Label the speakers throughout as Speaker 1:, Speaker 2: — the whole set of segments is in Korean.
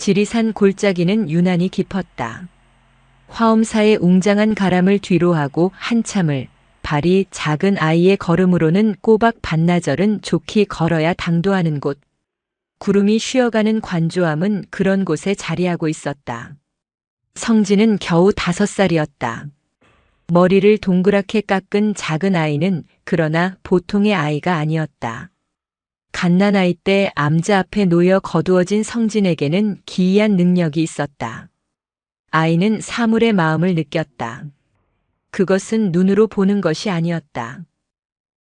Speaker 1: 지리산 골짜기는 유난히 깊었다. 화엄사의 웅장한 가람을 뒤로하고 한참을 발이 작은 아이의 걸음으로는 꼬박 반나절은 좋게 걸어야 당도하는 곳. 구름이 쉬어가는 관조함은 그런 곳에 자리하고 있었다. 성진은 겨우 5살이었다. 머리를 동그랗게 깎은 작은 아이는 그러나 보통의 아이가 아니었다. 갓난아이 때 암자 앞에 놓여 거두어진 성진에게는 기이한 능력이 있었다. 아이는 사물의 마음을 느꼈다. 그것은 눈으로 보는 것이 아니었다.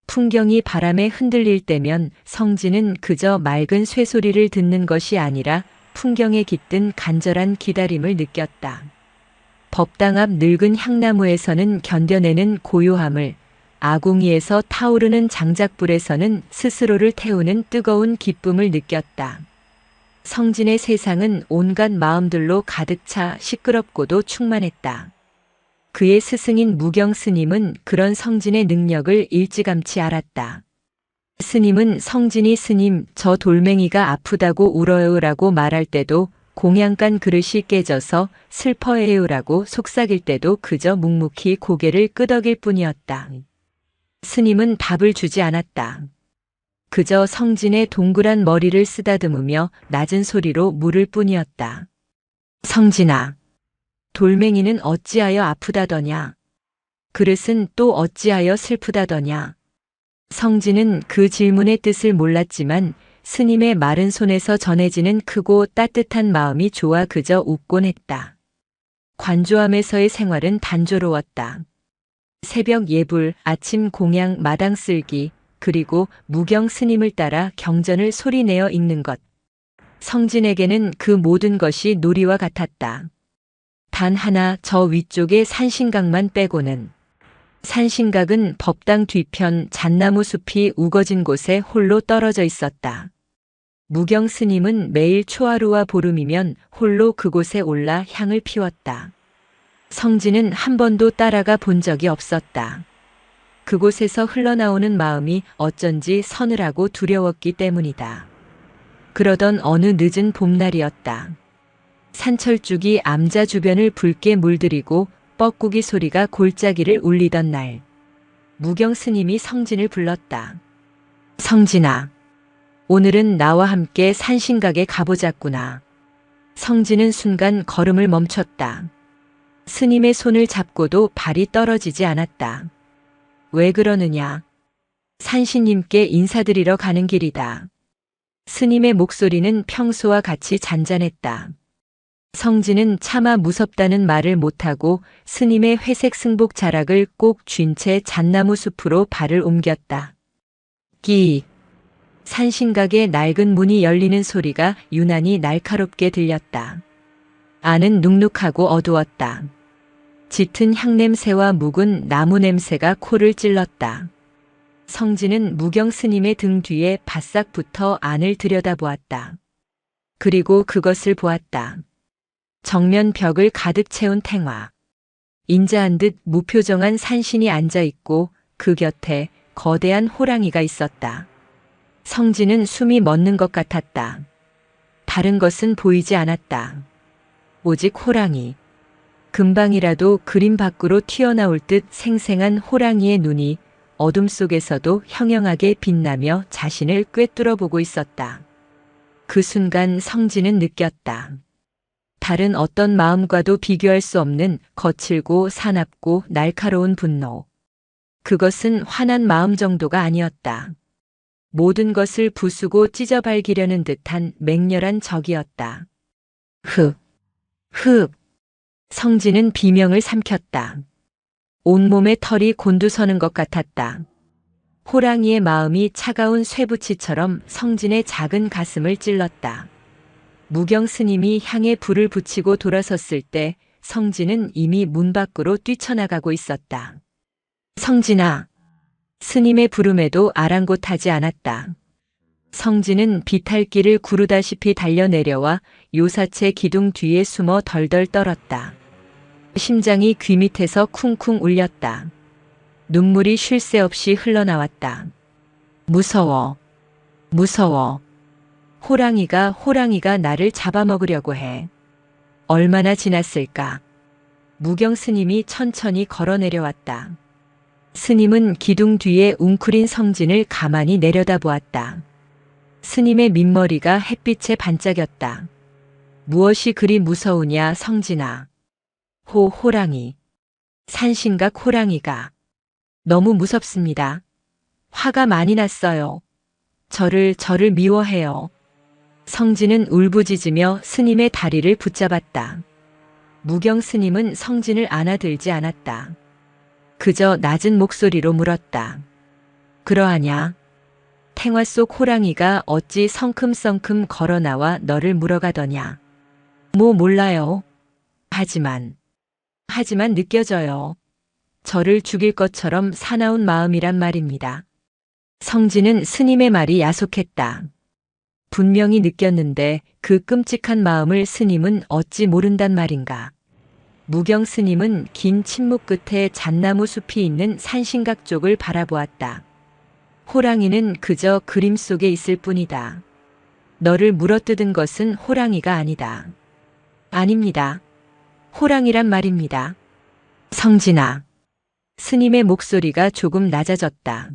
Speaker 1: 풍경이 바람에 흔들릴 때면 성진은 그저 맑은 쇠소리를 듣는 것이 아니라 풍경에 깃든 간절한 기다림을 느꼈다. 법당 앞 늙은 향나무에서는 견뎌내는 고요함을, 아궁이에서 타오르는 장작불에서는 스스로를 태우는 뜨거운 기쁨을 느꼈다. 성진의 세상은 온갖 마음들로 가득 차 시끄럽고도 충만했다. 그의 스승인 무경 스님은 그런 성진의 능력을 일찌감치 알았다. 스님은 성진이 스님, 저 돌멩이가 아프다고 울어요라고 말할 때도, 공양간 그릇이 깨져서 슬퍼해요라고 속삭일 때도 그저 묵묵히 고개를 끄덕일 뿐이었다. 스님은 답을 주지 않았다. 그저 성진의 동그란 머리를 쓰다듬으며 낮은 소리로 물을 뿐이었다. 성진아, 돌멩이는 어찌하여 아프다더냐? 그릇은 또 어찌하여 슬프다더냐? 성진은 그 질문의 뜻을 몰랐지만 스님의 마른 손에서 전해지는 크고 따뜻한 마음이 좋아 그저 웃곤 했다. 관조함에서의 생활은 단조로웠다. 새벽 예불, 아침 공양, 마당 쓸기, 그리고 무경 스님을 따라 경전을 소리내어 읽는 것. 성진에게는 그 모든 것이 놀이와 같았다. 단 하나 저 위쪽의 산신각만 빼고는. 산신각은 법당 뒤편 잣나무 숲이 우거진 곳에 홀로 떨어져 있었다. 무경 스님은 매일 초하루와 보름이면 홀로 그곳에 올라 향을 피웠다. 성진은 한 번도 따라가 본 적이 없었다. 그곳에서 흘러나오는 마음이 어쩐지 서늘하고 두려웠기 때문이다. 그러던 어느 늦은 봄날이었다. 산철쭉이 암자 주변을 붉게 물들이고 뻐꾸기 소리가 골짜기를 울리던 날. 무경 스님이 성진을 불렀다. 성진아, 오늘은 나와 함께 산신각에 가보자꾸나. 성진은 순간 걸음을 멈췄다. 스님의 손을 잡고도 발이 떨어지지 않았다. 왜 그러느냐? 산신님께 인사드리러 가는 길이다. 스님의 목소리는 평소와 같이 잔잔했다. 성진은 차마 무섭다는 말을 못하고 스님의 회색 승복 자락을 꼭 쥔 채 잣나무 숲으로 발을 옮겼다. 끼익. 산신각의 낡은 문이 열리는 소리가 유난히 날카롭게 들렸다. 안은 눅눅하고 어두웠다. 짙은 향냄새와 묵은 나무 냄새가 코를 찔렀다. 성진은 무경 스님의 등 뒤에 바싹 붙어 안을 들여다보았다. 그리고 그것을 보았다. 정면 벽을 가득 채운 탱화. 인자한 듯 무표정한 산신이 앉아 있고 그 곁에 거대한 호랑이가 있었다. 성진은 숨이 멎는 것 같았다. 다른 것은 보이지 않았다. 오직 호랑이. 금방이라도 그림 밖으로 튀어나올 듯 생생한 호랑이의 눈이 어둠 속에서도 형형하게 빛나며 자신을 꿰뚫어 보고 있었다. 그 순간 성진은 느꼈다. 다른 어떤 마음과도 비교할 수 없는 거칠고 사납고 날카로운 분노. 그것은 화난 마음 정도가 아니었다. 모든 것을 부수고 찢어발기려는 듯한 맹렬한 적이었다. 흡, 흡. 성진은 비명을 삼켰다. 온몸에 털이 곤두서는 것 같았다. 호랑이의 마음이 차가운 쇠붙이처럼 성진의 작은 가슴을 찔렀다. 무경 스님이 향에 불을 붙이고 돌아섰을 때 성진은 이미 문 밖으로 뛰쳐나가고 있었다. 성진아. 스님의 부름에도 아랑곳하지 않았다. 성진은 비탈길을 구르다시피 달려내려와 요사체 기둥 뒤에 숨어 덜덜 떨었다. 심장이 귀 밑에서 쿵쿵 울렸다. 눈물이 쉴 새 없이 흘러나왔다. 무서워. 무서워. 호랑이가 나를 잡아먹으려고 해. 얼마나 지났을까? 무경 스님이 천천히 걸어 내려왔다. 스님은 기둥 뒤에 웅크린 성진을 가만히 내려다보았다. 스님의 민머리가 햇빛에 반짝였다. 무엇이 그리 무서우냐, 성진아. 호랑이. 산신각 호랑이가. 너무 무섭습니다. 화가 많이 났어요. 저를 미워해요. 성진은 울부짖으며 스님의 다리를 붙잡았다. 무경 스님은 성진을 안아들지 않았다. 그저 낮은 목소리로 물었다. 그러하냐? 탱화 속 호랑이가 어찌 성큼성큼 걸어나와 너를 물어가더냐? 몰라요. 하지만 느껴져요. 저를 죽일 것처럼 사나운 마음이란 말입니다. 성진은 스님의 말이 야속했다. 분명히 느꼈는데 그 끔찍한 마음을 스님은 어찌 모른단 말인가. 무경 스님은 긴 침묵 끝에 잣나무 숲이 있는 산신각 쪽을 바라보았다. 호랑이는 그저 그림 속에 있을 뿐이다. 너를 물어뜯은 것은 호랑이가 아니다. 아닙니다. 호랑이란 말입니다. 성진아. 스님의 목소리가 조금 낮아졌다.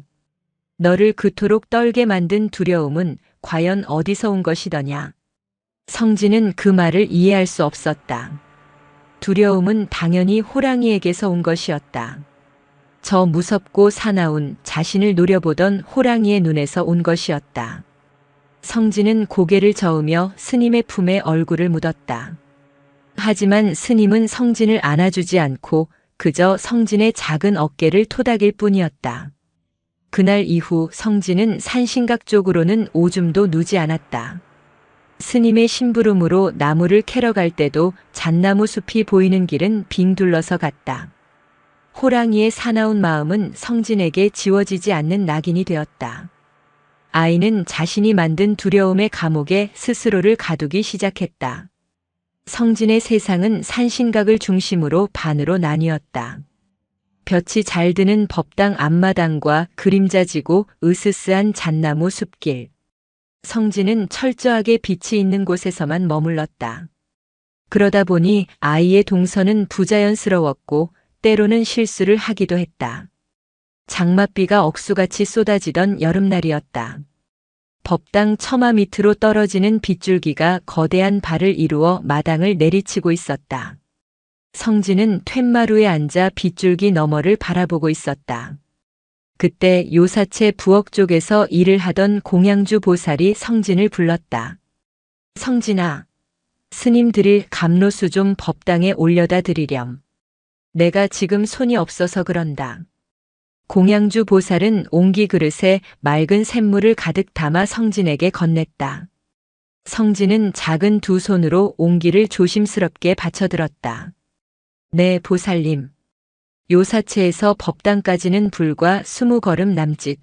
Speaker 1: 너를 그토록 떨게 만든 두려움은 과연 어디서 온 것이더냐? 성진은 그 말을 이해할 수 없었다. 두려움은 당연히 호랑이에게서 온 것이었다. 저 무섭고 사나운 자신을 노려보던 호랑이의 눈에서 온 것이었다. 성진은 고개를 저으며 스님의 품에 얼굴을 묻었다. 하지만 스님은 성진을 안아주지 않고 그저 성진의 작은 어깨를 토닥일 뿐이었다. 그날 이후 성진은 산신각 쪽으로는 오줌도 누지 않았다. 스님의 심부름으로 나무를 캐러 갈 때도 잣나무 숲이 보이는 길은 빙 둘러서 갔다. 호랑이의 사나운 마음은 성진에게 지워지지 않는 낙인이 되었다. 아이는 자신이 만든 두려움의 감옥에 스스로를 가두기 시작했다. 성진의 세상은 산신각을 중심으로 반으로 나뉘었다. 볕이 잘 드는 법당 앞마당과 그림자지고 으스스한 잣나무 숲길. 성진은 철저하게 빛이 있는 곳에서만 머물렀다. 그러다 보니 아이의 동서는 부자연스러웠고 때로는 실수를 하기도 했다. 장맛비가 억수같이 쏟아지던 여름날이었다. 법당 처마 밑으로 떨어지는 빗줄기가 거대한 발을 이루어 마당을 내리치고 있었다. 성진은 툇마루에 앉아 빗줄기 너머를 바라보고 있었다. 그때 요사체 부엌 쪽에서 일을 하던 공양주 보살이 성진을 불렀다. 성진아, 스님 드릴 감로수 좀 법당에 올려다 드리렴. 내가 지금 손이 없어서 그런다. 공양주 보살은 옹기 그릇에 맑은 샘물을 가득 담아 성진에게 건넸다. 성진은 작은 두 손으로 옹기를 조심스럽게 받쳐들었다. 네, 보살님. 요사체에서 법당까지는 불과 20걸음 남짓.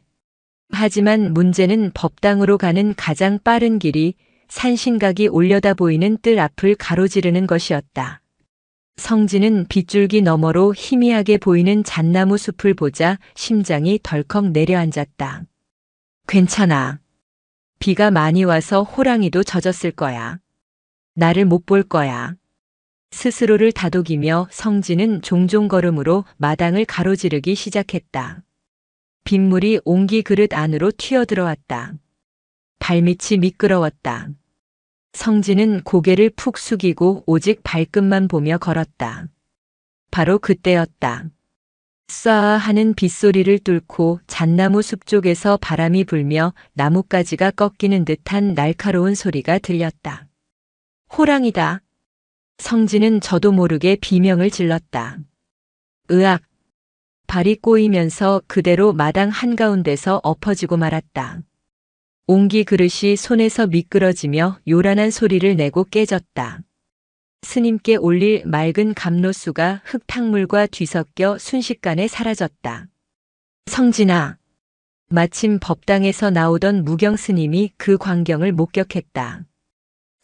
Speaker 1: 하지만 문제는 법당으로 가는 가장 빠른 길이 산신각이 올려다 보이는 뜰 앞을 가로지르는 것이었다. 성진은 빗줄기 너머로 희미하게 보이는 잣나무 숲을 보자 심장이 덜컥 내려앉았다. 괜찮아. 비가 많이 와서 호랑이도 젖었을 거야. 나를 못 볼 거야. 스스로를 다독이며 성진은 종종 걸음으로 마당을 가로지르기 시작했다. 빗물이 옹기 그릇 안으로 튀어들어왔다. 발밑이 미끄러웠다. 성진은 고개를 푹 숙이고 오직 발끝만 보며 걸었다. 바로 그때였다. 쏴 하는 빗소리를 뚫고 잣나무 숲 쪽에서 바람이 불며 나뭇가지가 꺾이는 듯한 날카로운 소리가 들렸다. 호랑이다. 성진은 저도 모르게 비명을 질렀다. 으악! 발이 꼬이면서 그대로 마당 한가운데서 엎어지고 말았다. 옹기 그릇이 손에서 미끄러지며 요란한 소리를 내고 깨졌다. 스님께 올릴 맑은 감로수가 흙탕물과 뒤섞여 순식간에 사라졌다. 성진아! 마침 법당에서 나오던 무경 스님이 그 광경을 목격했다.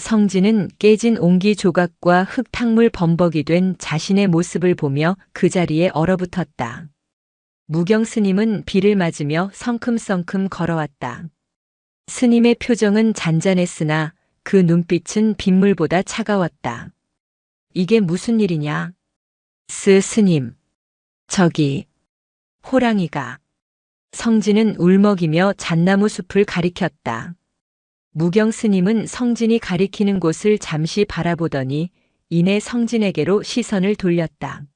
Speaker 1: 성진은 깨진 옹기 조각과 흙탕물 범벅이 된 자신의 모습을 보며 그 자리에 얼어붙었다. 무경 스님은 비를 맞으며 성큼성큼 걸어왔다. 스님의 표정은 잔잔했으나 그 눈빛은 빗물보다 차가웠다. 이게 무슨 일이냐? 스님. 저기, 호랑이가. 성진은 울먹이며 잣나무 숲을 가리켰다. 무경 스님은 성진이 가리키는 곳을 잠시 바라보더니 이내 성진에게로 시선을 돌렸다.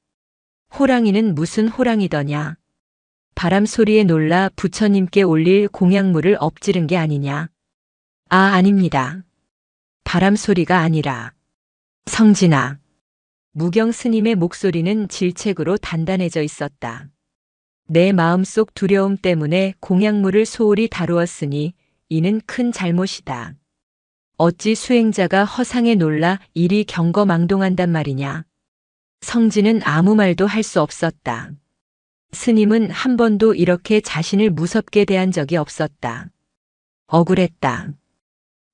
Speaker 1: 호랑이는 무슨 호랑이더냐? 바람 소리에 놀라 부처님께 올릴 공약물을 엎지른 게 아니냐? 아, 아닙니다. 바람 소리가 아니라. 성진아. 무경 스님의 목소리는 질책으로 단단해져 있었다. 내 마음속 두려움 때문에 공약물을 소홀히 다루었으니 이는 큰 잘못이다. 어찌 수행자가 허상에 놀라 이리 경거망동한단 말이냐. 성진은 아무 말도 할 수 없었다. 스님은 한 번도 이렇게 자신을 무섭게 대한 적이 없었다. 억울했다.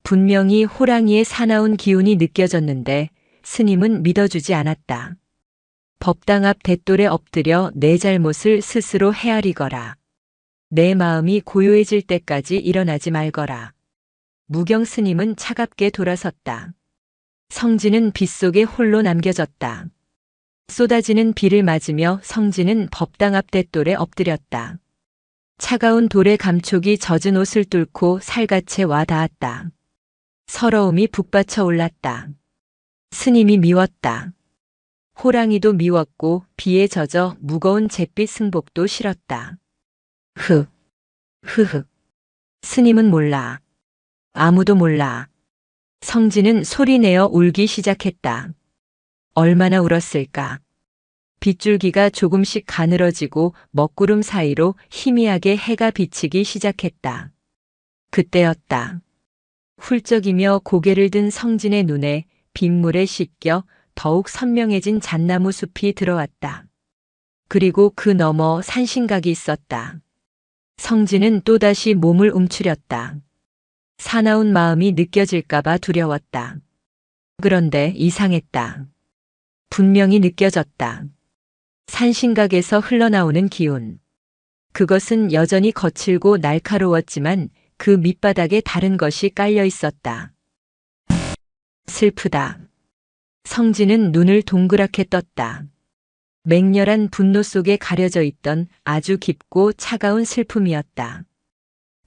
Speaker 1: 분명히 호랑이의 사나운 기운이 느껴졌는데 스님은 믿어주지 않았다. 법당 앞 대돌에 엎드려 내 잘못을 스스로 헤아리거라. 내 마음이 고요해질 때까지 일어나지 말거라. 무경 스님은 차갑게 돌아섰다. 성진은 빗속에 홀로 남겨졌다. 쏟아지는 비를 맞으며 성진은 법당 앞 대돌에 엎드렸다. 차가운 돌의 감촉이 젖은 옷을 뚫고 살갗에 와 닿았다. 서러움이 북받쳐 올랐다. 스님이 미웠다. 호랑이도 미웠고 비에 젖어 무거운 잿빛 승복도 싫었다. 흐흐. 스님은 몰라. 아무도 몰라. 성진은 소리내어 울기 시작했다. 얼마나 울었을까. 빗줄기가 조금씩 가늘어지고 먹구름 사이로 희미하게 해가 비치기 시작했다. 그때였다. 훌쩍이며 고개를 든 성진의 눈에 빗물에 씻겨 더욱 선명해진 잣나무 숲이 들어왔다. 그리고 그 너머 산신각이 있었다. 성진은 또다시 몸을 움츠렸다. 사나운 마음이 느껴질까봐 두려웠다. 그런데 이상했다. 분명히 느껴졌다. 산신각에서 흘러나오는 기운. 그것은 여전히 거칠고 날카로웠지만 그 밑바닥에 다른 것이 깔려 있었다. 슬프다. 성진은 눈을 동그랗게 떴다. 맹렬한 분노 속에 가려져 있던 아주 깊고 차가운 슬픔이었다.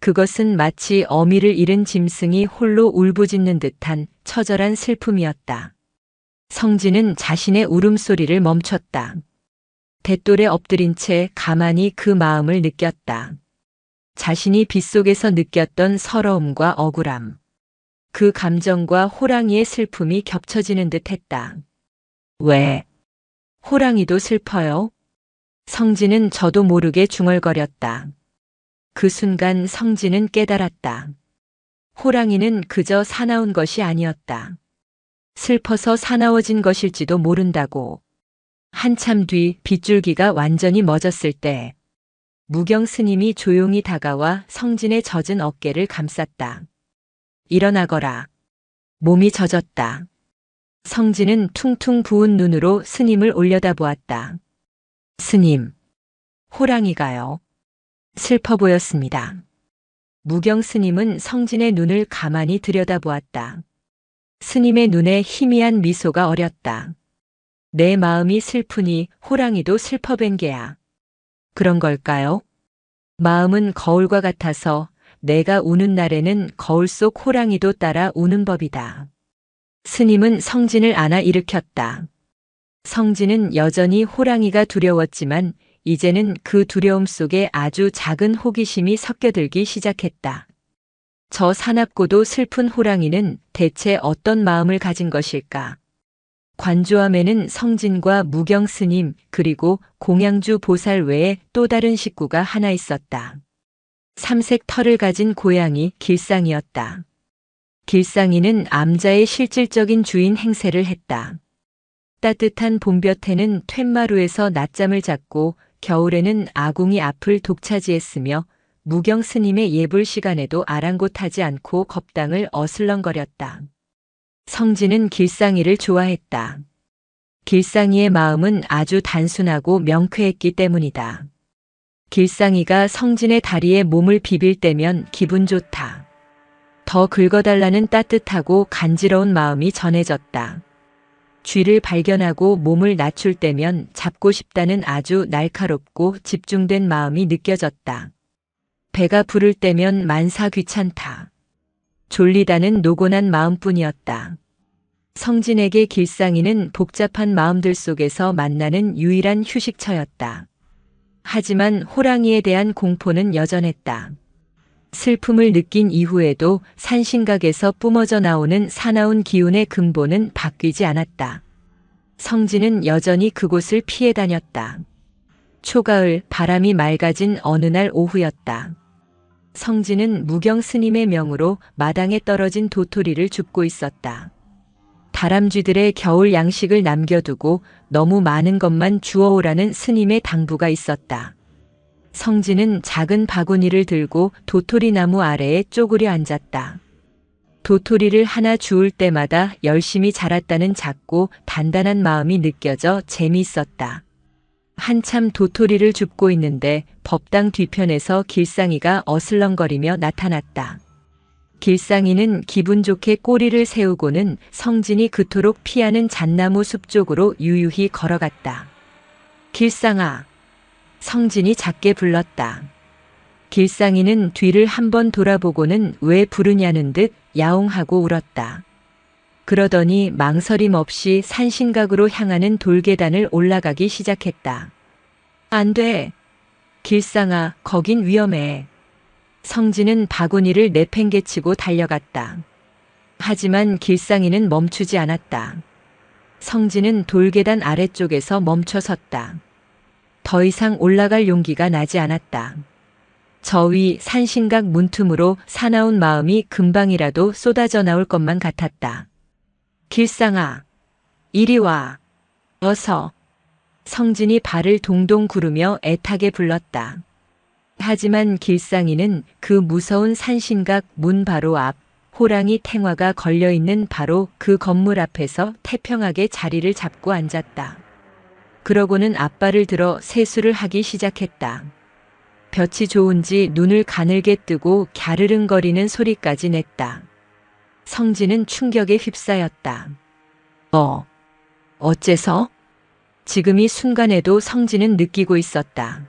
Speaker 1: 그것은 마치 어미를 잃은 짐승이 홀로 울부짖는 듯한 처절한 슬픔이었다. 성진은 자신의 울음소리를 멈췄다. 뱃돌에 엎드린 채 가만히 그 마음을 느꼈다. 자신이 빗속에서 느꼈던 서러움과 억울함. 그 감정과 호랑이의 슬픔이 겹쳐지는 듯 했다. 왜? 호랑이도 슬퍼요? 성진은 저도 모르게 중얼거렸다. 그 순간 성진은 깨달았다. 호랑이는 그저 사나운 것이 아니었다. 슬퍼서 사나워진 것일지도 모른다고. 한참 뒤 빗줄기가 완전히 멎었을 때 무경 스님이 조용히 다가와 성진의 젖은 어깨를 감쌌다. 일어나거라. 몸이 젖었다. 성진은 퉁퉁 부은 눈으로 스님을 올려다보았다. 스님, 호랑이가요. 슬퍼 보였습니다. 무경 스님은 성진의 눈을 가만히 들여다보았다. 스님의 눈에 희미한 미소가 어렸다. 내 마음이 슬프니 호랑이도 슬퍼뵌 게야. 그런 걸까요? 마음은 거울과 같아서 내가 우는 날에는 거울 속 호랑이도 따라 우는 법이다. 스님은 성진을 안아 일으켰다. 성진은 여전히 호랑이가 두려웠지만 이제는 그 두려움 속에 아주 작은 호기심이 섞여들기 시작했다. 저 사납고도 슬픈 호랑이는 대체 어떤 마음을 가진 것일까? 관조함에는 성진과 무경 스님 그리고 공양주 보살 외에 또 다른 식구가 하나 있었다. 삼색 털을 가진 고양이 길상이었다. 길상이는 암자의 실질적인 주인 행세를 했다. 따뜻한 봄볕에는 툇마루에서 낮잠을 잤고 겨울에는 아궁이 앞을 독차지했으며 무경 스님의 예불 시간에도 아랑곳하지 않고 법당을 어슬렁거렸다. 성진은 길상이를 좋아했다. 길상이의 마음은 아주 단순하고 명쾌했기 때문이다. 길상이가 성진의 다리에 몸을 비빌 때면 기분 좋다. 더 긁어달라는 따뜻하고 간지러운 마음이 전해졌다. 쥐를 발견하고 몸을 낮출 때면 잡고 싶다는 아주 날카롭고 집중된 마음이 느껴졌다. 배가 부를 때면 만사 귀찮다. 졸리다는 노곤한 마음뿐이었다. 성진에게 길상이는 복잡한 마음들 속에서 만나는 유일한 휴식처였다. 하지만 호랑이에 대한 공포는 여전했다. 슬픔을 느낀 이후에도 산신각에서 뿜어져 나오는 사나운 기운의 근본은 바뀌지 않았다. 성진은 여전히 그곳을 피해 다녔다. 초가을 바람이 맑아진 어느 날 오후였다. 성진은 무경 스님의 명으로 마당에 떨어진 도토리를 줍고 있었다. 다람쥐들의 겨울 양식을 남겨두고 너무 많은 것만 주워오라는 스님의 당부가 있었다. 성진은 작은 바구니를 들고 도토리 나무 아래에 쪼그려 앉았다. 도토리를 하나 주울 때마다 열심히 자랐다는 작고 단단한 마음이 느껴져 재미있었다. 한참 도토리를 줍고 있는데 법당 뒤편에서 길상이가 어슬렁거리며 나타났다. 길상이는 기분 좋게 꼬리를 세우고는 성진이 그토록 피하는 잣나무 숲 쪽으로 유유히 걸어갔다. 길상아. 성진이 작게 불렀다. 길상이는 뒤를 한번 돌아보고는 왜 부르냐는 듯 야옹하고 울었다. 그러더니 망설임 없이 산신각으로 향하는 돌계단을 올라가기 시작했다. 안 돼. 길상아, 거긴 위험해. 성진은 바구니를 내팽개치고 달려갔다. 하지만 길상이는 멈추지 않았다. 성진은 돌계단 아래쪽에서 멈춰 섰다. 더 이상 올라갈 용기가 나지 않았다. 저 위 산신각 문틈으로 사나운 마음이 금방이라도 쏟아져 나올 것만 같았다. 길상아, 이리 와. 어서. 성진이 발을 동동 구르며 애타게 불렀다. 하지만 길상이는 그 무서운 산신각 문 바로 앞, 호랑이 탱화가 걸려있는 바로 그 건물 앞에서 태평하게 자리를 잡고 앉았다. 그러고는 앞발을 들어 세수를 하기 시작했다. 볕이 좋은지 눈을 가늘게 뜨고 갸르릉거리는 소리까지 냈다. 성진은 충격에 휩싸였다. 어째서? 지금 이 순간에도 성진은 느끼고 있었다.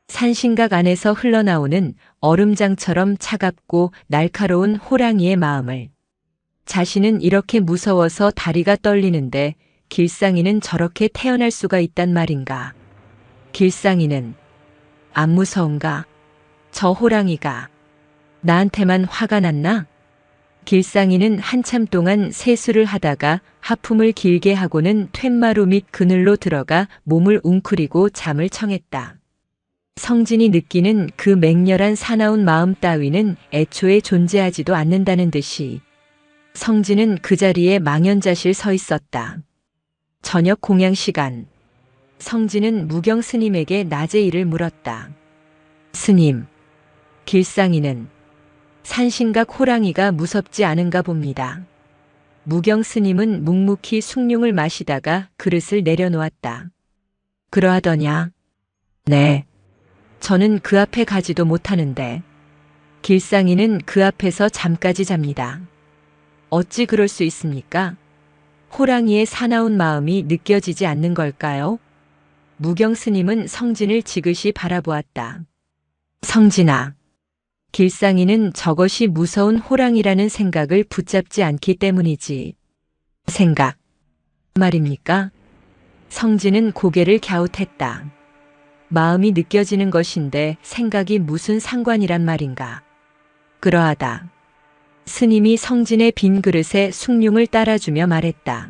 Speaker 1: 산신각 안에서 흘러나오는 얼음장처럼 차갑고 날카로운 호랑이의 마음을. 자신은 이렇게 무서워서 다리가 떨리는데 길상이는 저렇게 태어날 수가 있단 말인가. 길상이는 안 무서운가? 저 호랑이가 나한테만 화가 났나? 길상이는 한참 동안 세수를 하다가 하품을 길게 하고는 툇마루 밑 그늘로 들어가 몸을 웅크리고 잠을 청했다. 성진이 느끼는 그 맹렬한 사나운 마음 따위는 애초에 존재하지도 않는다는 듯이 성진은 그 자리에 망연자실 서 있었다. 저녁 공양 시간. 성진은 무경 스님에게 낮의 일을 물었다. 스님, 길상이는 산신각 호랑이가 무섭지 않은가 봅니다. 무경 스님은 묵묵히 숭늉을 마시다가 그릇을 내려놓았다. 그러하더냐? 네. 저는 그 앞에 가지도 못하는데. 길상이는 그 앞에서 잠까지 잡니다. 어찌 그럴 수 있습니까? 호랑이의 사나운 마음이 느껴지지 않는 걸까요? 무경 스님은 성진을 지그시 바라보았다. 성진아. 길상이는 저것이 무서운 호랑이라는 생각을 붙잡지 않기 때문이지. 생각 말입니까? 성진은 고개를 갸웃했다. 마음이 느껴지는 것인데 생각이 무슨 상관이란 말인가. 그러하다. 스님이 성진의 빈 그릇에 숭늉을 따라주며 말했다.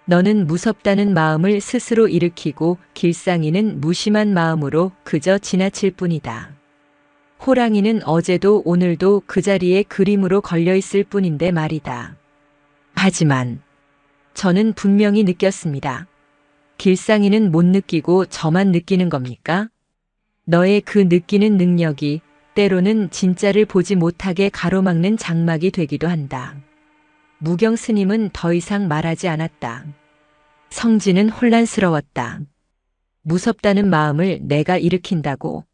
Speaker 1: 너는 무섭다는 마음을 스스로 일으키고 길상이는 무심한 마음으로 그저 지나칠 뿐이다. 호랑이는 어제도 오늘도 그 자리에 그림으로 걸려있을 뿐인데 말이다. 하지만 저는 분명히 느꼈습니다. 길상이는 못 느끼고 저만 느끼는 겁니까? 너의 그 느끼는 능력이 때로는 진짜를 보지 못하게 가로막는 장막이 되기도 한다. 무경 스님은 더 이상 말하지 않았다. 성진은 혼란스러웠다. 무섭다는 마음을 내가 일으킨다고.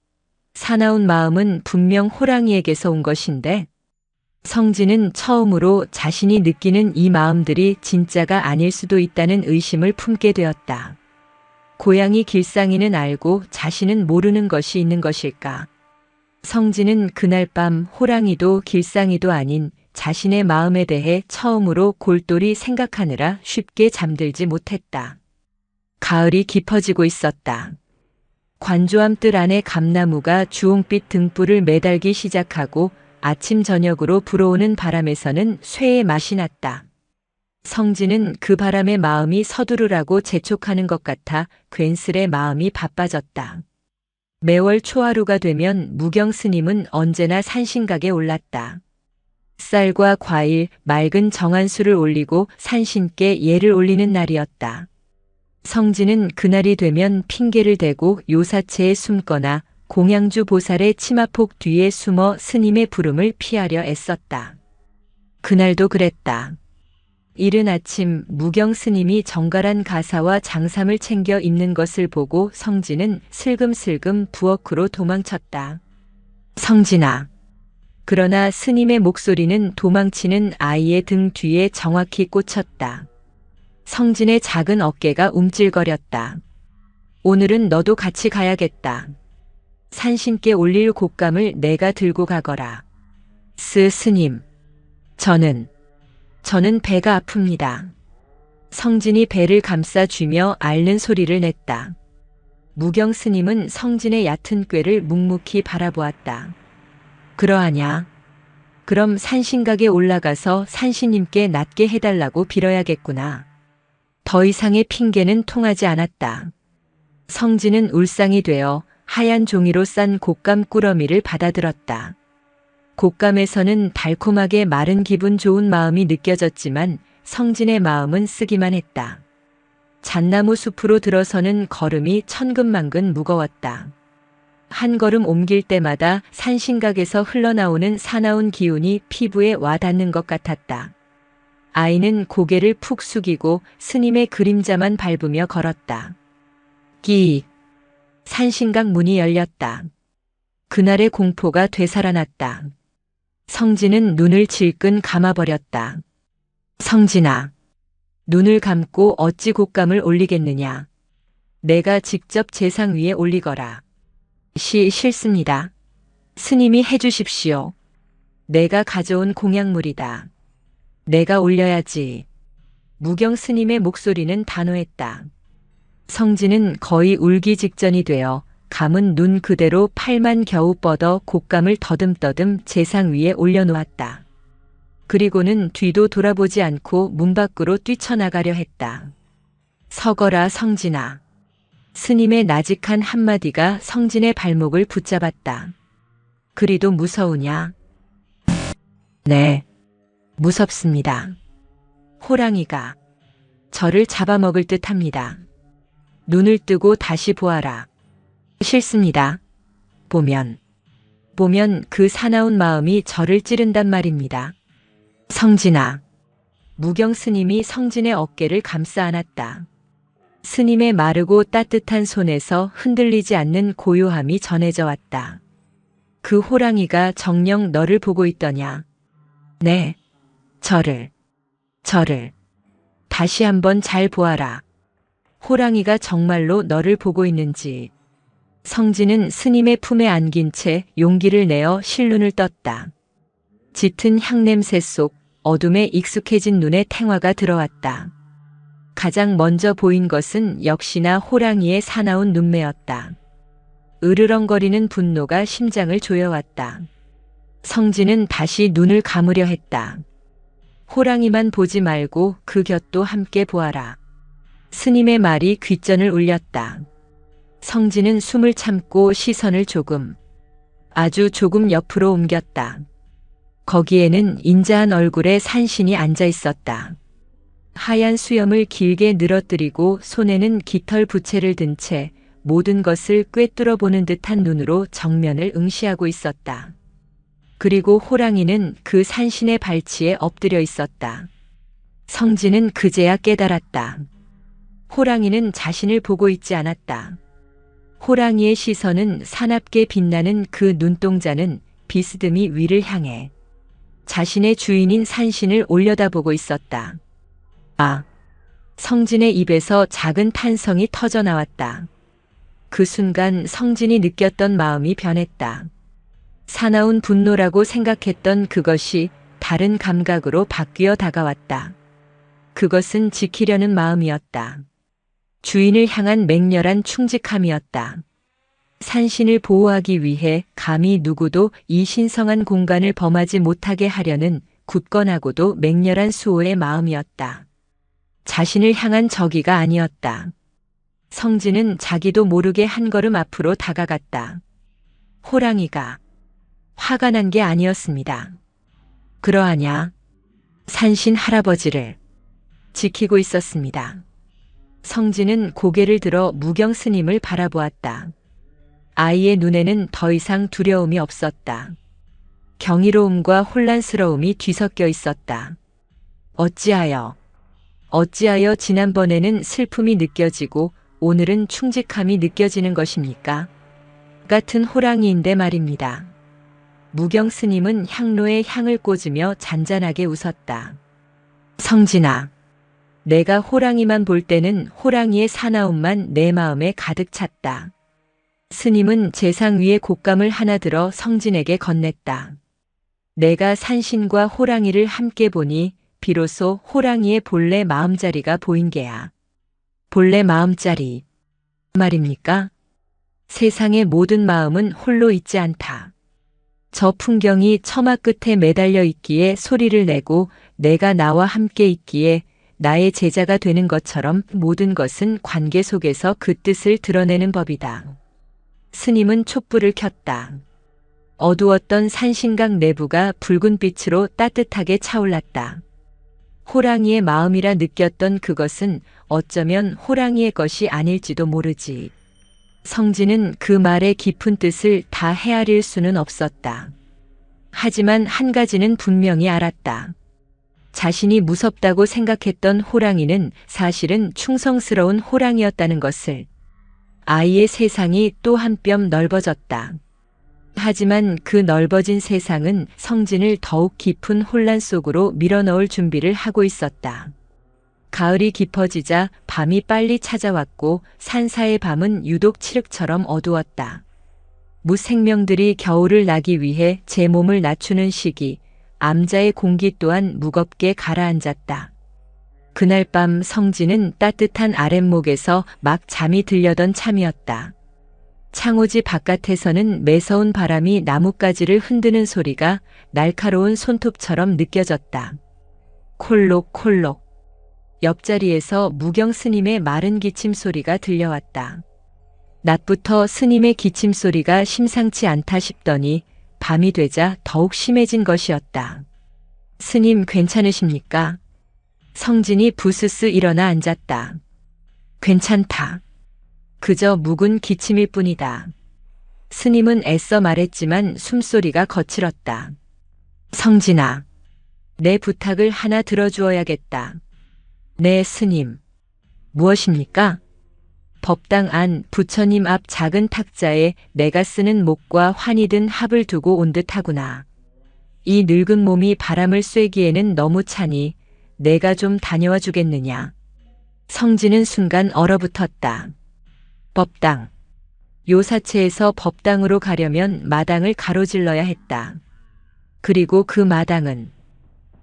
Speaker 1: 사나운 마음은 분명 호랑이에게서 온 것인데 성진은 처음으로 자신이 느끼는 이 마음들이 진짜가 아닐 수도 있다는 의심을 품게 되었다. 고양이 길상이는 알고 자신은 모르는 것이 있는 것일까? 성진은 그날 밤 호랑이도 길상이도 아닌 자신의 마음에 대해 처음으로 골똘히 생각하느라 쉽게 잠들지 못했다. 가을이 깊어지고 있었다. 관조암 뜰 안에 감나무가 주홍빛 등불을 매달기 시작하고 아침 저녁으로 불어오는 바람에서는 쇠의 맛이 났다. 성진은 그 바람에 마음이 서두르라고 재촉하는 것 같아 괜스레 마음이 바빠졌다. 매월 초하루가 되면 무경 스님은 언제나 산신각에 올랐다. 쌀과 과일, 맑은 정한수를 올리고 산신께 예를 올리는 날이었다. 성진은 그날이 되면 핑계를 대고 요사체에 숨거나 공양주 보살의 치마폭 뒤에 숨어 스님의 부름을 피하려 애썼다. 그날도 그랬다. 이른 아침 무경 스님이 정갈한 가사와 장삼을 챙겨 입는 것을 보고 성진은 슬금슬금 부엌으로 도망쳤다. 성진아. 그러나 스님의 목소리는 도망치는 아이의 등 뒤에 정확히 꽂혔다. 성진의 작은 어깨가 움찔거렸다. 오늘은 너도 같이 가야겠다. 산신께 올릴 곶감을 내가 들고 가거라. 스님. 저는 배가 아픕니다. 성진이 배를 감싸쥐며 앓는 소리를 냈다. 무경 스님은 성진의 얕은 꾀를 묵묵히 바라보았다. 그러하냐? 그럼 산신각에 올라가서 산신님께 낫게 해달라고 빌어야겠구나. 더 이상의 핑계는 통하지 않았다. 성진은 울상이 되어 하얀 종이로 싼 곶감 꾸러미를 받아들었다. 곶감에서는 달콤하게 마른 기분 좋은 마음이 느껴졌지만 성진의 마음은 쓰기만 했다. 잣나무 숲으로 들어서는 걸음이 천근만근 무거웠다. 한 걸음 옮길 때마다 산신각에서 흘러나오는 사나운 기운이 피부에 와닿는 것 같았다. 아이는 고개를 푹 숙이고 스님의 그림자만 밟으며 걸었다. 끼익. 산신각 문이 열렸다. 그날의 공포가 되살아났다. 성진은 눈을 질끈 감아버렸다. 성진아. 눈을 감고 어찌 곶감을 올리겠느냐. 내가 직접 제상 위에 올리거라. 싫습니다. 스님이 해주십시오. 내가 가져온 공약물이다. 내가 올려야지. 무경 스님의 목소리는 단호했다. 성진은 거의 울기 직전이 되어 감은 눈 그대로 팔만 겨우 뻗어 곶감을 더듬더듬 제상 위에 올려놓았다. 그리고는 뒤도 돌아보지 않고 문 밖으로 뛰쳐나가려 했다. 서거라 성진아. 스님의 나직한 한마디가 성진의 발목을 붙잡았다. 그리도 무서우냐? 네, 무섭습니다. 호랑이가 저를 잡아먹을 듯 합니다. 눈을 뜨고 다시 보아라. 싫습니다. 보면 그 사나운 마음이 저를 찌른단 말입니다. 성진아. 무경 스님이 성진의 어깨를 감싸 안았다. 스님의 마르고 따뜻한 손에서 흔들리지 않는 고요함이 전해져 왔다. 그 호랑이가 정녕 너를 보고 있더냐? 네, 저를. 다시 한번 잘 보아라. 호랑이가 정말로 너를 보고 있는지. 성진은 스님의 품에 안긴 채 용기를 내어 실눈을 떴다. 짙은 향냄새 속 어둠에 익숙해진 눈에 탱화가 들어왔다. 가장 먼저 보인 것은 역시나 호랑이의 사나운 눈매였다. 으르렁거리는 분노가 심장을 조여왔다. 성진은 다시 눈을 감으려 했다. 호랑이만 보지 말고 그 곁도 함께 보아라. 스님의 말이 귓전을 울렸다. 성진은 숨을 참고 시선을 아주 조금 옆으로 옮겼다. 거기에는 인자한 얼굴에 산신이 앉아 있었다. 하얀 수염을 길게 늘어뜨리고 손에는 깃털 부채를 든 채 모든 것을 꿰뚫어 보는 듯한 눈으로 정면을 응시하고 있었다. 그리고 호랑이는 그 산신의 발치에 엎드려 있었다. 성진은 그제야 깨달았다. 호랑이는 자신을 보고 있지 않았다. 호랑이의 시선은 사납게 빛나는 그 눈동자는 비스듬히 위를 향해 자신의 주인인 산신을 올려다보고 있었다. 아! 성진의 입에서 작은 탄성이 터져 나왔다. 그 순간 성진이 느꼈던 마음이 변했다. 사나운 분노라고 생각했던 그것이 다른 감각으로 바뀌어 다가왔다. 그것은 지키려는 마음이었다. 주인을 향한 맹렬한 충직함이었다. 산신을 보호하기 위해 감히 누구도 이 신성한 공간을 범하지 못하게 하려는 굳건하고도 맹렬한 수호의 마음이었다. 자신을 향한 적이가 아니었다. 성진은 자기도 모르게 한 걸음 앞으로 다가갔다. 호랑이가 화가 난 게 아니었습니다. 그러하냐? 산신 할아버지를 지키고 있었습니다. 성진은 고개를 들어 무경 스님을 바라보았다. 아이의 눈에는 더 이상 두려움이 없었다. 경이로움과 혼란스러움이 뒤섞여 있었다. 어찌하여 지난번에는 슬픔이 느껴지고 오늘은 충직함이 느껴지는 것입니까? 같은 호랑이인데 말입니다. 무경 스님은 향로에 향을 꽂으며 잔잔하게 웃었다. 성진아, 내가 호랑이만 볼 때는 호랑이의 사나움만 내 마음에 가득 찼다. 스님은 재상 위에 곶감을 하나 들어 성진에게 건넸다. 내가 산신과 호랑이를 함께 보니 비로소 호랑이의 본래 마음자리가 보인 게야. 본래 마음자리 말입니까? 세상의 모든 마음은 홀로 있지 않다. 저 풍경이 처마 끝에 매달려 있기에 소리를 내고 내가 나와 함께 있기에 나의 제자가 되는 것처럼 모든 것은 관계 속에서 그 뜻을 드러내는 법이다. 스님은 촛불을 켰다. 어두웠던 산신각 내부가 붉은 빛으로 따뜻하게 차올랐다. 호랑이의 마음이라 느꼈던 그것은 어쩌면 호랑이의 것이 아닐지도 모르지. 성진은 그 말의 깊은 뜻을 다 헤아릴 수는 없었다. 하지만 한 가지는 분명히 알았다. 자신이 무섭다고 생각했던 호랑이는 사실은 충성스러운 호랑이였다는 것을. 아이의 세상이 또 한 뼘 넓어졌다. 하지만 그 넓어진 세상은 성진을 더욱 깊은 혼란 속으로 밀어넣을 준비를 하고 있었다. 가을이 깊어지자 밤이 빨리 찾아왔고 산사의 밤은 유독 칠흑처럼 어두웠다. 무생명들이 겨울을 나기 위해 제 몸을 낮추는 시기, 암자의 공기 또한 무겁게 가라앉았다. 그날 밤 성진은 따뜻한 아랫목에서 막 잠이 들려던 참이었다. 창호지 바깥에서는 매서운 바람이 나뭇가지를 흔드는 소리가 날카로운 손톱처럼 느껴졌다. 콜록콜록. 옆자리에서 무경 스님의 마른 기침 소리가 들려왔다. 낮부터 스님의 기침 소리가 심상치 않다 싶더니 밤이 되자 더욱 심해진 것이었다. 스님 괜찮으십니까? 성진이 부스스 일어나 앉았다. 괜찮다. 그저 묵은 기침일 뿐이다. 스님은 애써 말했지만 숨소리가 거칠었다. 성진아, 내 부탁을 하나 들어주어야겠다. 네, 스님. 무엇입니까? 법당 안 부처님 앞 작은 탁자에 내가 쓰는 목과 환이 든 합을 두고 온 듯하구나. 이 늙은 몸이 바람을 쐬기에는 너무 차니 내가 좀 다녀와 주겠느냐. 성진은 순간 얼어붙었다. 법당. 요사체에서 법당으로 가려면 마당을 가로질러야 했다. 그리고 그 마당은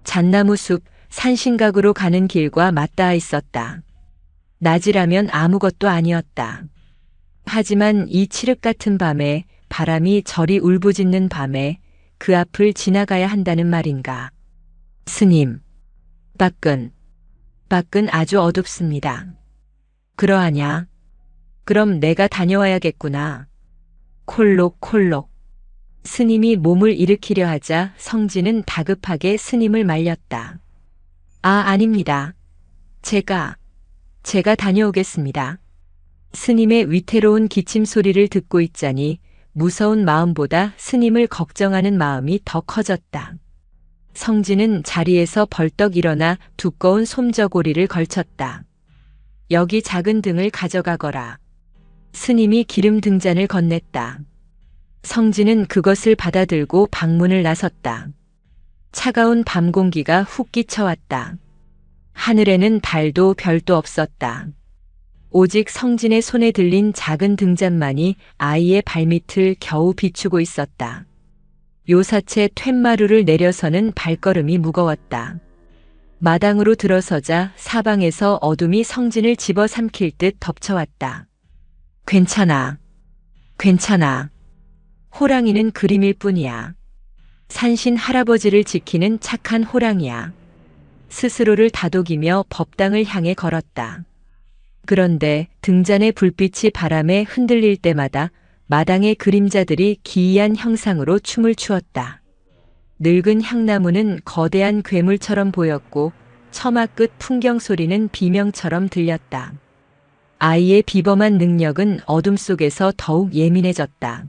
Speaker 1: 잣나무숲, 산신각으로 가는 길과 맞닿아 있었다. 낮이라면 아무것도 아니었다. 하지만 이 칠흑 같은 밤에, 바람이 저리 울부짖는 밤에 그 앞을 지나가야 한다는 말인가. 스님, 밖은 아주 어둡습니다. 그러하냐? 그럼 내가 다녀와야겠구나. 콜록콜록. 스님이 몸을 일으키려 하자 성진은 다급하게 스님을 말렸다. 아닙니다. 제가 다녀오겠습니다. 스님의 위태로운 기침 소리를 듣고 있자니 무서운 마음보다 스님을 걱정하는 마음이 더 커졌다. 성진은 자리에서 벌떡 일어나 두꺼운 솜저고리를 걸쳤다. 여기 작은 등을 가져가거라. 스님이 기름 등잔을 건넸다. 성진은 그것을 받아들고 방문을 나섰다. 차가운 밤 공기가 훅 끼쳐왔다. 하늘에는 달도 별도 없었다. 오직 성진의 손에 들린 작은 등잔만이 아이의 발밑을 겨우 비추고 있었다. 요사체 툇마루를 내려서는 발걸음이 무거웠다. 마당으로 들어서자 사방에서 어둠이 성진을 집어삼킬 듯 덮쳐왔다. 괜찮아. 괜찮아. 호랑이는 그림일 뿐이야. 산신 할아버지를 지키는 착한 호랑이야. 스스로를 다독이며 법당을 향해 걸었다. 그런데 등잔의 불빛이 바람에 흔들릴 때마다 마당의 그림자들이 기이한 형상으로 춤을 추었다. 늙은 향나무는 거대한 괴물처럼 보였고 처마 끝 풍경 소리는 비명처럼 들렸다. 아이의 비범한 능력은 어둠 속에서 더욱 예민해졌다.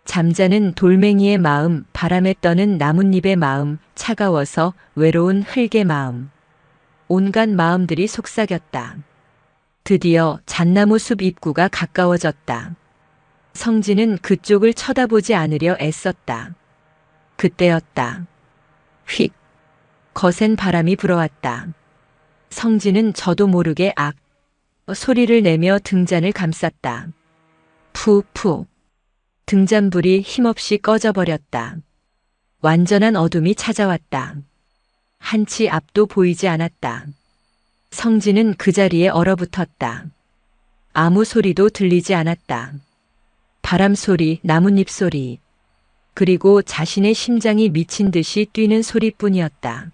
Speaker 1: 잠자는 돌멩이의 마음, 바람에 떠는 나뭇잎의 마음, 차가워서 외로운 흙의 마음. 온갖 마음들이 속삭였다. 드디어 잣나무 숲 입구가 가까워졌다. 성진은 그쪽을 쳐다보지 않으려 애썼다. 그때였다. 휙. 거센 바람이 불어왔다. 성진은 저도 모르게 소리를 내며 등잔을 감쌌다. 푸푸. 등잔불이 힘없이 꺼져버렸다. 완전한 어둠이 찾아왔다. 한치 앞도 보이지 않았다. 성진은 그 자리에 얼어붙었다. 아무 소리도 들리지 않았다. 바람 소리, 나뭇잎 소리, 그리고 자신의 심장이 미친 듯이 뛰는 소리뿐이었다.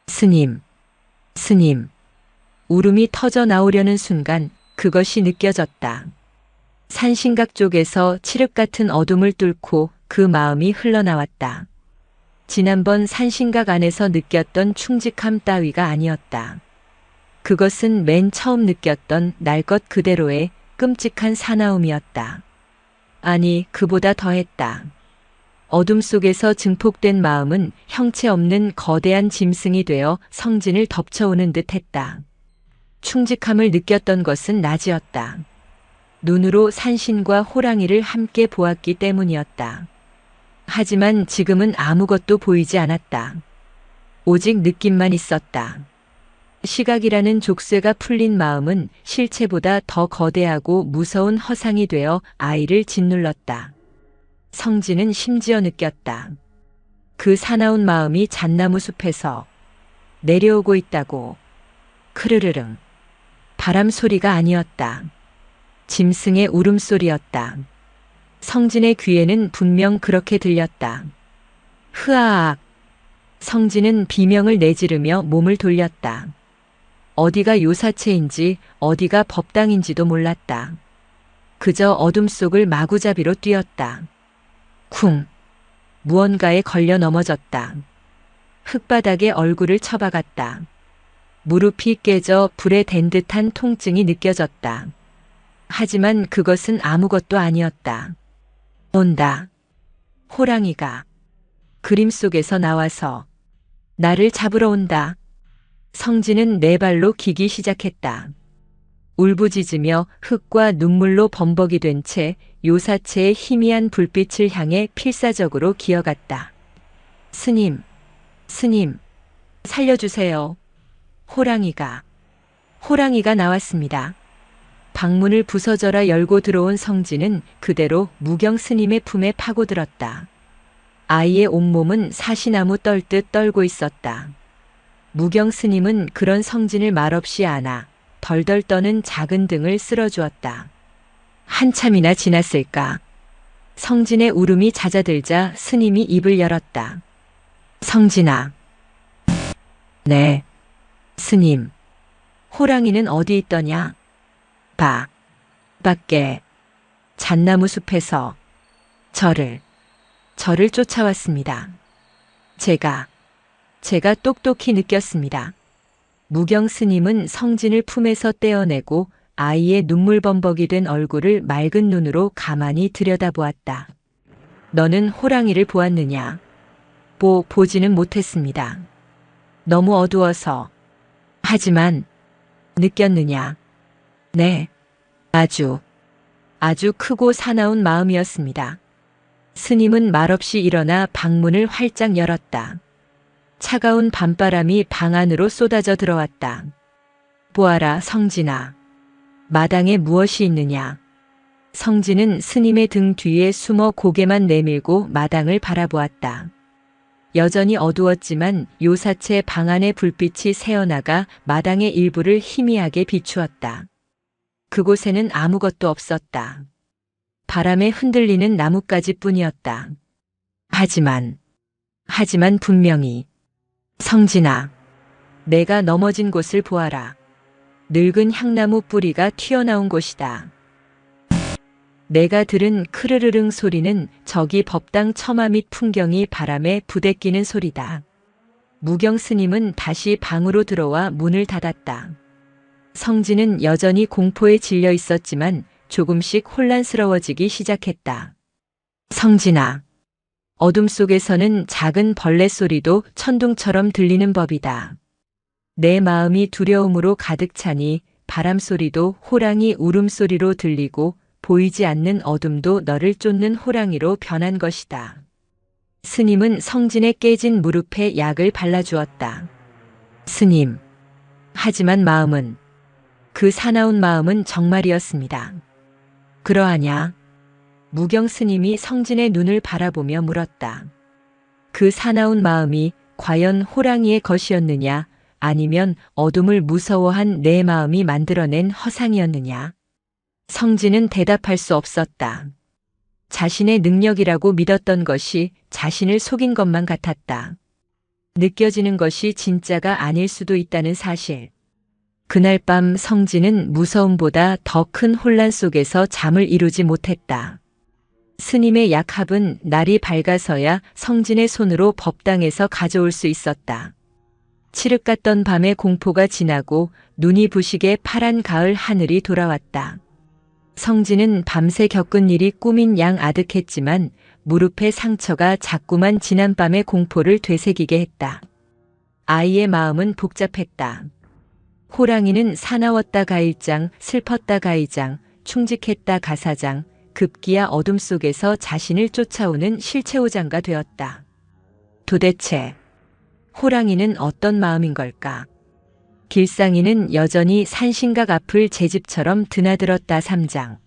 Speaker 1: 스님, 스님. 울음이 터져 나오려는 순간 그것이 느껴졌다. 산신각 쪽에서 칠흑 같은 어둠을 뚫고 그 마음이 흘러나왔다. 지난번 산신각 안에서 느꼈던 충직함 따위가 아니었다. 그것은 맨 처음 느꼈던 날 것 그대로의 끔찍한 사나움이었다. 아니, 그보다 더했다. 어둠 속에서 증폭된 마음은 형체 없는 거대한 짐승이 되어 성진을 덮쳐오는 듯 했다. 충직함을 느꼈던 것은 낮이었다. 눈으로 산신과 호랑이를 함께 보았기 때문이었다. 하지만 지금은 아무것도 보이지 않았다. 오직 느낌만 있었다. 시각이라는 족쇄가 풀린 마음은 실체보다 더 거대하고 무서운 허상이 되어 아이를 짓눌렀다. 성진은 심지어 느꼈다. 그 사나운 마음이 잣나무 숲에서 내려오고 있다고. 크르르릉. 바람 소리가 아니었다. 짐승의 울음소리였다. 성진의 귀에는 분명 그렇게 들렸다. 흐아악. 성진은 비명을 내지르며 몸을 돌렸다. 어디가 요사체인지 어디가 법당인지도 몰랐다. 그저 어둠 속을 마구잡이로 뛰었다. 쿵. 무언가에 걸려 넘어졌다. 흙바닥에 얼굴을 쳐박았다. 무릎이 깨져 불에 댄 듯한 통증이 느껴졌다. 하지만 그것은 아무것도 아니었다. 온다. 호랑이가 그림 속에서 나와서 나를 잡으러 온다. 성진은 네 발로 기기 시작했다. 울부짖으며 흙과 눈물로 범벅이 된 채 요사체의 희미한 불빛을 향해 필사적으로 기어갔다. 스님, 스님, 살려주세요. 호랑이가 나왔습니다. 방문을 부서져라 열고 들어온 성진은 그대로 무경 스님의 품에 파고들었다. 아이의 온몸은 사시나무 떨듯 떨고 있었다. 무경 스님은 그런 성진을 말없이 안아 덜덜 떠는 작은 등을 쓸어주었다. 한참이나 지났을까. 성진의 울음이 잦아들자 스님이 입을 열었다. 성진아. 네. 스님. 호랑이는 어디 있더냐? 밖에. 잣나무 숲에서 저를 쫓아왔습니다. 제가 똑똑히 느꼈습니다. 무경 스님은 성진을 품에서 떼어내고 아이의 눈물범벅이 된 얼굴을 맑은 눈으로 가만히 들여다보았다. 너는 호랑이를 보았느냐? 보지는 못했습니다. 너무 어두워서. 하지만 느꼈느냐? 네. 아주 크고 사나운 마음이었습니다. 스님은 말없이 일어나 방문을 활짝 열었다. 차가운 밤바람이 방 안으로 쏟아져 들어왔다. 보아라, 성진아. 마당에 무엇이 있느냐? 성진은 스님의 등 뒤에 숨어 고개만 내밀고 마당을 바라보았다. 여전히 어두웠지만 요사체 방 안의 불빛이 새어나가 마당의 일부를 희미하게 비추었다. 그곳에는 아무것도 없었다. 바람에 흔들리는 나뭇가지뿐이었다. 하지만 분명히 성진아, 내가 넘어진 곳을 보아라. 늙은 향나무 뿌리가 튀어나온 곳이다. 내가 들은 크르르릉 소리는 저기 법당 처마 밑 풍경이 바람에 부대끼는 소리다. 무경 스님은 다시 방으로 들어와 문을 닫았다. 성진은 여전히 공포에 질려 있었지만 조금씩 혼란스러워지기 시작했다. 성진아, 어둠 속에서는 작은 벌레 소리도 천둥처럼 들리는 법이다. 내 마음이 두려움으로 가득 차니 바람 소리도 호랑이 울음소리로 들리고 보이지 않는 어둠도 너를 쫓는 호랑이로 변한 것이다. 스님은 성진의 깨진 무릎에 약을 발라주었다. 스님. 하지만 마음은, 그 사나운 마음은 정말이었습니다. 그러하냐? 무경 스님이 성진의 눈을 바라보며 물었다. 그 사나운 마음이 과연 호랑이의 것이었느냐, 아니면 어둠을 무서워한 내 마음이 만들어낸 허상이었느냐? 성진은 대답할 수 없었다. 자신의 능력이라고 믿었던 것이 자신을 속인 것만 같았다. 느껴지는 것이 진짜가 아닐 수도 있다는 사실. 그날 밤 성진은 무서움보다 더 큰 혼란 속에서 잠을 이루지 못했다. 스님의 약합은 날이 밝아서야 성진의 손으로 법당에서 가져올 수 있었다. 칠흑 같던 밤의 공포가 지나고 눈이 부시게 파란 가을 하늘이 돌아왔다. 성진은 밤새 겪은 일이 꿈인 양 아득했지만 무릎의 상처가 자꾸만 지난밤의 공포를 되새기게 했다. 아이의 마음은 복잡했다. 호랑이는 사나웠다 가일장, 슬펐다 가이장, 충직했다 가사장, 급기야 어둠 속에서 자신을 쫓아오는 실체오장가 되었다. 도대체 호랑이는 어떤 마음인 걸까? 길상이는 여전히 산신각 앞을 제 집처럼 드나들었다 3장.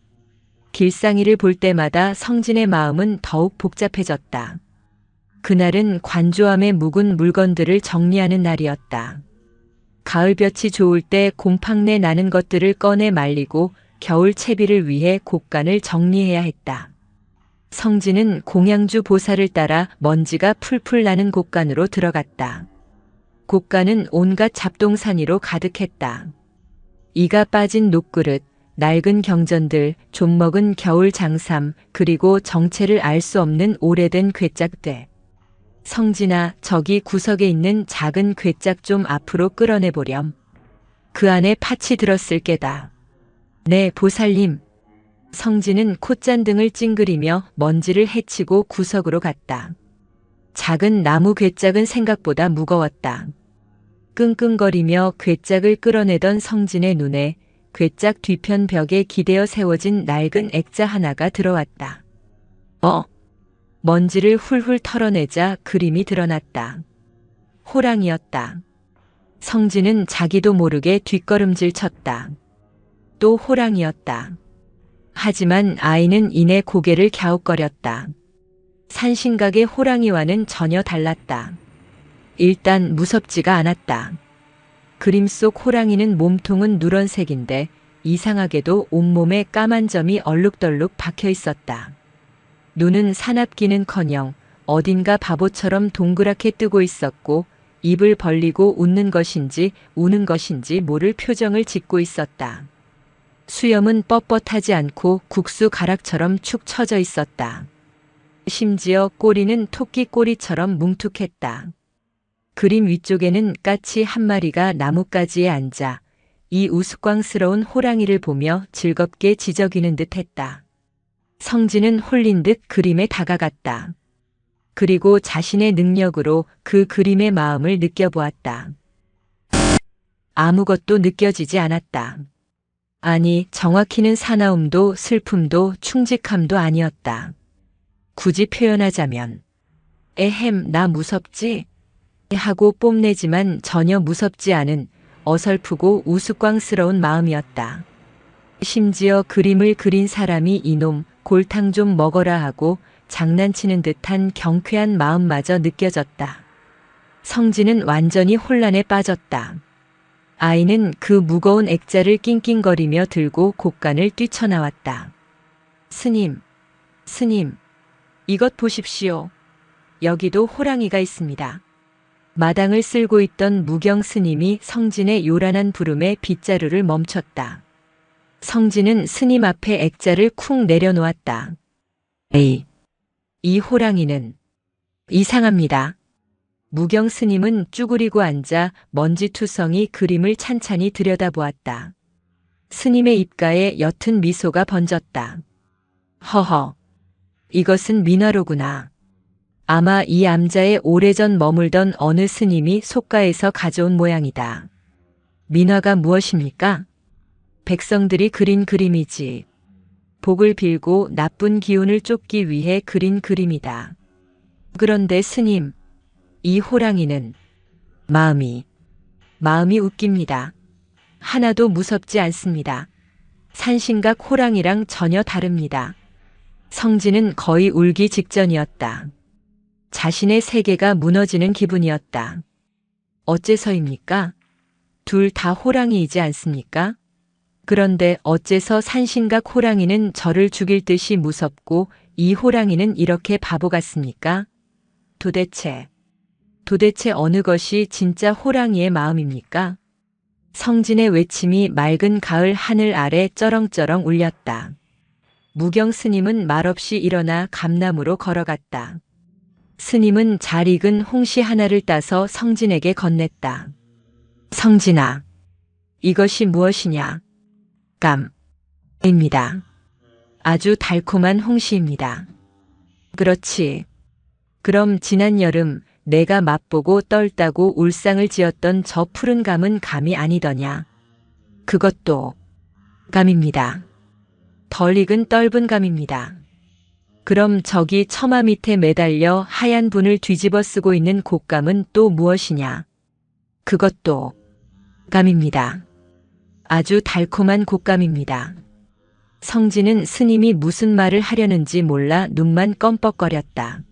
Speaker 1: 길상이를 볼 때마다 성진의 마음은 더욱 복잡해졌다. 그날은 관조함의 묵은 물건들을 정리하는 날이었다. 가을볕이 좋을 때 곰팡내 나는 것들을 꺼내 말리고 겨울 채비를 위해 곡간을 정리해야 했다. 성진은 공양주 보살을 따라 먼지가 풀풀 나는 곡간으로 들어갔다. 곡간은 온갖 잡동사니로 가득했다. 이가 빠진 녹그릇, 낡은 경전들, 좀먹은 겨울 장삼, 그리고 정체를 알 수 없는 오래된 괴짝대. 성진아, 저기 구석에 있는 작은 괴짝 좀 앞으로 끌어내보렴. 그 안에 팥이 들었을 게다. 네, 보살님. 성진은 콧잔등을 찡그리며 먼지를 헤치고 구석으로 갔다. 작은 나무 괴짝은 생각보다 무거웠다. 끙끙거리며 괴짝을 끌어내던 성진의 눈에 괴짝 뒤편 벽에 기대어 세워진 낡은 액자 하나가 들어왔다. 먼지를 훌훌 털어내자 그림이 드러났다. 호랑이였다. 성진은 자기도 모르게 뒷걸음질 쳤다. 또 호랑이였다. 하지만 아이는 이내 고개를 갸웃거렸다. 산신각의 호랑이와는 전혀 달랐다. 일단 무섭지가 않았다. 그림 속 호랑이는 몸통은 누런색인데 이상하게도 온몸에 까만 점이 얼룩덜룩 박혀 있었다. 눈은 사납기는커녕 어딘가 바보처럼 동그랗게 뜨고 있었고 입을 벌리고 웃는 것인지 우는 것인지 모를 표정을 짓고 있었다. 수염은 뻣뻣하지 않고 국수 가락처럼 축 처져 있었다. 심지어 꼬리는 토끼 꼬리처럼 뭉툭했다. 그림 위쪽에는 까치 한 마리가 나뭇가지에 앉아 이 우스꽝스러운 호랑이를 보며 즐겁게 지저귀는 듯 했다. 성진은 홀린 듯 그림에 다가갔다. 그리고 자신의 능력으로 그 그림의 마음을 느껴보았다. 아무것도 느껴지지 않았다. 아니, 정확히는 사나움도 슬픔도 충직함도 아니었다. 굳이 표현하자면, 에헴, 나 무섭지? 하고 뽐내지만 전혀 무섭지 않은 어설프고 우스꽝스러운 마음이었다. 심지어 그림을 그린 사람이 이놈 골탕 좀 먹어라 하고 장난치는 듯한 경쾌한 마음마저 느껴졌다. 성진은 완전히 혼란에 빠졌다. 아이는 그 무거운 액자를 낑낑거리며 들고 곳간을 뛰쳐나왔다. 스님, 스님, 이것 보십시오. 여기도 호랑이가 있습니다. 마당을 쓸고 있던 무경 스님이 성진의 요란한 부름에 빗자루를 멈췄다. 성진은 스님 앞에 액자를 쿵 내려놓았다. 에이, 이 호랑이는 이상합니다. 무경 스님은 쭈그리고 앉아 먼지투성이 그림을 찬찬히 들여다보았다. 스님의 입가에 옅은 미소가 번졌다. 허허, 이것은 민화로구나. 아마 이 암자에 오래전 머물던 어느 스님이 속가에서 가져온 모양이다. 민화가 무엇입니까? 백성들이 그린 그림이지. 복을 빌고 나쁜 기운을 쫓기 위해 그린 그림이다. 그런데 스님, 이 호랑이는 마음이 웃깁니다. 하나도 무섭지 않습니다. 산신각 호랑이랑 전혀 다릅니다. 성진은 거의 울기 직전이었다. 자신의 세계가 무너지는 기분이었다. 어째서입니까? 둘 다 호랑이이지 않습니까? 그런데 어째서 산신각 호랑이는 저를 죽일 듯이 무섭고 이 호랑이는 이렇게 바보 같습니까? 도대체 어느 것이 진짜 호랑이의 마음입니까? 성진의 외침이 맑은 가을 하늘 아래 쩌렁쩌렁 울렸다. 무경 스님은 말없이 일어나 감람으로 걸어갔다. 스님은 잘 익은 홍시 하나를 따서 성진에게 건넸다. 성진아, 이것이 무엇이냐? 깜입니다. 아주 달콤한 홍시입니다. 그렇지. 그럼 지난 여름 내가 맛보고 떨다고 울상을 지었던 저 푸른 감은 감이 아니더냐? 그것도 감입니다. 덜 익은 떫은 감입니다. 그럼 저기 처마 밑에 매달려 하얀 분을 뒤집어 쓰고 있는 곶감은 또 무엇이냐? 그것도 감입니다. 아주 달콤한 곶감입니다. 성진은 스님이 무슨 말을 하려는지 몰라 눈만 껌뻑거렸다.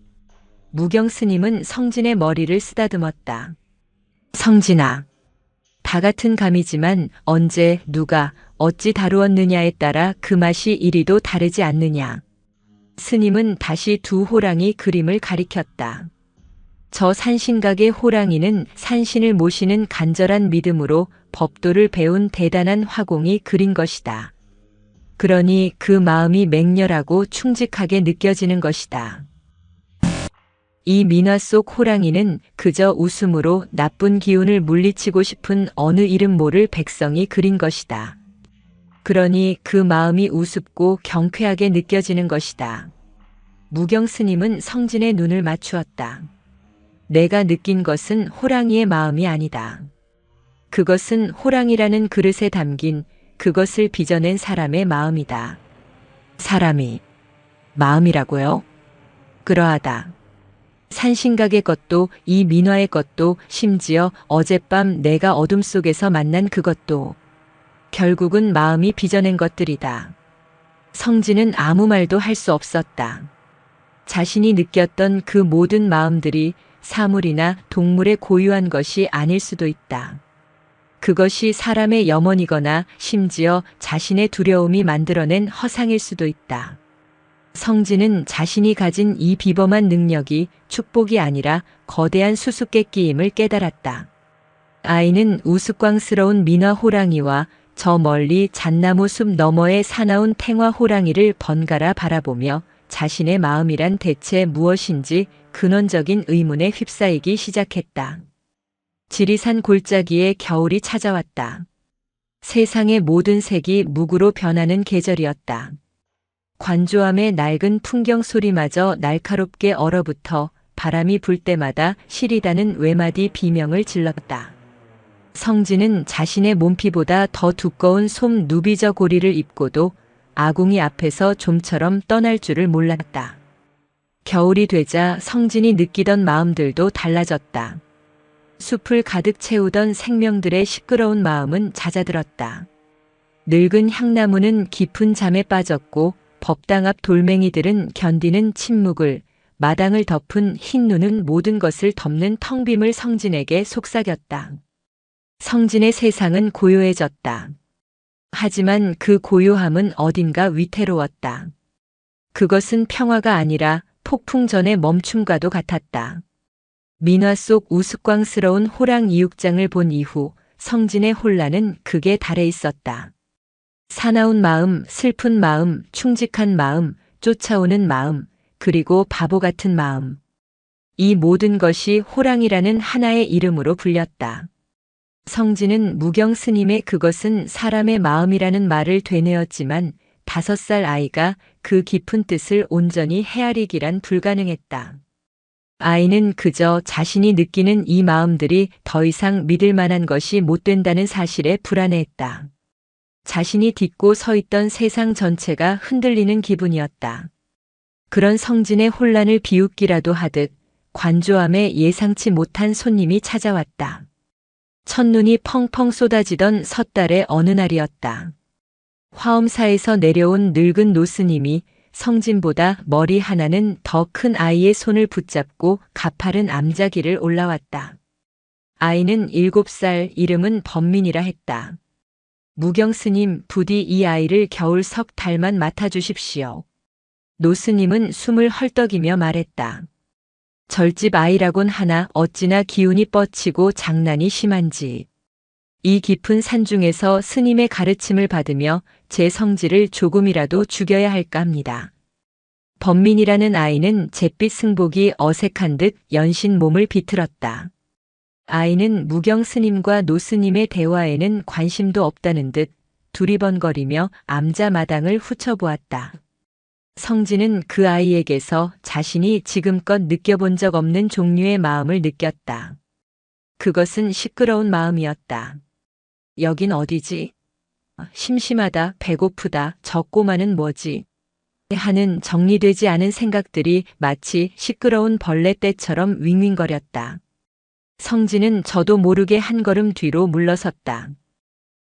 Speaker 1: 무경 스님은 성진의 머리를 쓰다듬었다. 성진아, 다 같은 감이지만 언제 누가 어찌 다루었느냐에 따라 그 맛이 이리도 다르지 않느냐. 스님은 다시 두 호랑이 그림을 가리켰다. 저 산신각의 호랑이는 산신을 모시는 간절한 믿음으로 법도를 배운 대단한 화공이 그린 것이다. 그러니 그 마음이 맹렬하고 충직하게 느껴지는 것이다. 이 민화 속 호랑이는 그저 웃음으로 나쁜 기운을 물리치고 싶은 어느 이름 모를 백성이 그린 것이다. 그러니 그 마음이 우습고 경쾌하게 느껴지는 것이다. 무경 스님은 성진의 눈을 맞추었다. 내가 느낀 것은 호랑이의 마음이 아니다. 그것은 호랑이라는 그릇에 담긴 그것을 빚어낸 사람의 마음이다. 사람이 마음이라고요? 그러하다. 산신각의 것도 이 민화의 것도 심지어 어젯밤 내가 어둠 속에서 만난 그것도 결국은 마음이 빚어낸 것들이다. 성진은 아무 말도 할 수 없었다. 자신이 느꼈던 그 모든 마음들이 사물이나 동물의 고유한 것이 아닐 수도 있다. 그것이 사람의 염원이거나 심지어 자신의 두려움이 만들어낸 허상일 수도 있다. 성진은 자신이 가진 이 비범한 능력이 축복이 아니라 거대한 수수께끼임을 깨달았다. 아이는 우스꽝스러운 민화 호랑이와 저 멀리 잣나무 숲 너머의 사나운 탱화 호랑이를 번갈아 바라보며 자신의 마음이란 대체 무엇인지 근원적인 의문에 휩싸이기 시작했다. 지리산 골짜기에 겨울이 찾아왔다. 세상의 모든 색이 묵으로 변하는 계절이었다. 관조함의 낡은 풍경 소리마저 날카롭게 얼어붙어 바람이 불 때마다 시리다는 외마디 비명을 질렀다. 성진은 자신의 몸피보다 더 두꺼운 솜 누비저 고리를 입고도 아궁이 앞에서 좀처럼 떠날 줄을 몰랐다. 겨울이 되자 성진이 느끼던 마음들도 달라졌다. 숲을 가득 채우던 생명들의 시끄러운 마음은 잦아들었다. 늙은 향나무는 깊은 잠에 빠졌고 법당 앞 돌멩이들은 견디는 침묵을, 마당을 덮은 흰 눈은 모든 것을 덮는 텅 빔을 성진에게 속삭였다. 성진의 세상은 고요해졌다. 하지만 그 고요함은 어딘가 위태로웠다. 그것은 평화가 아니라 폭풍 전의 멈춤과도 같았다. 민화 속 우스꽝스러운 호랑 이육장을 본 이후 성진의 혼란은 극에 달해 있었다. 사나운 마음, 슬픈 마음, 충직한 마음, 쫓아오는 마음, 그리고 바보 같은 마음. 이 모든 것이 호랑이라는 하나의 이름으로 불렸다. 성진은 무경 스님의 그것은 사람의 마음이라는 말을 되뇌었지만 5살 아이가 그 깊은 뜻을 온전히 헤아리기란 불가능했다. 아이는 그저 자신이 느끼는 이 마음들이 더 이상 믿을 만한 것이 못 된다는 사실에 불안해했다. 자신이 딛고 서 있던 세상 전체가 흔들리는 기분이었다. 그런 성진의 혼란을 비웃기라도 하듯 관조함에 예상치 못한 손님이 찾아왔다. 첫눈이 펑펑 쏟아지던 섣달의 어느 날이었다. 화엄사에서 내려온 늙은 노스님이 성진보다 머리 하나는 더 큰 아이의 손을 붙잡고 가파른 암자기를 올라왔다. 아이는 7살, 이름은 범민이라 했다. 무경 스님, 부디 이 아이를 겨울 석 달만 맡아주십시오. 노스님은 숨을 헐떡이며 말했다. 절집 아이라곤 하나 어찌나 기운이 뻗치고 장난이 심한지. 이 깊은 산중에서 스님의 가르침을 받으며 제 성질을 조금이라도 죽여야 할까 합니다. 범민이라는 아이는 잿빛 승복이 어색한 듯 연신 몸을 비틀었다. 아이는 무경 스님과 노스님의 대화에는 관심도 없다는 듯 두리번거리며 암자 마당을 훑어보았다. 성진은 그 아이에게서 자신이 지금껏 느껴본 적 없는 종류의 마음을 느꼈다. 그것은 시끄러운 마음이었다. 여긴 어디지? 심심하다, 배고프다, 저 꼬마는 뭐지? 하는 정리되지 않은 생각들이 마치 시끄러운 벌레 떼처럼 윙윙거렸다. 성진은 저도 모르게 한 걸음 뒤로 물러섰다.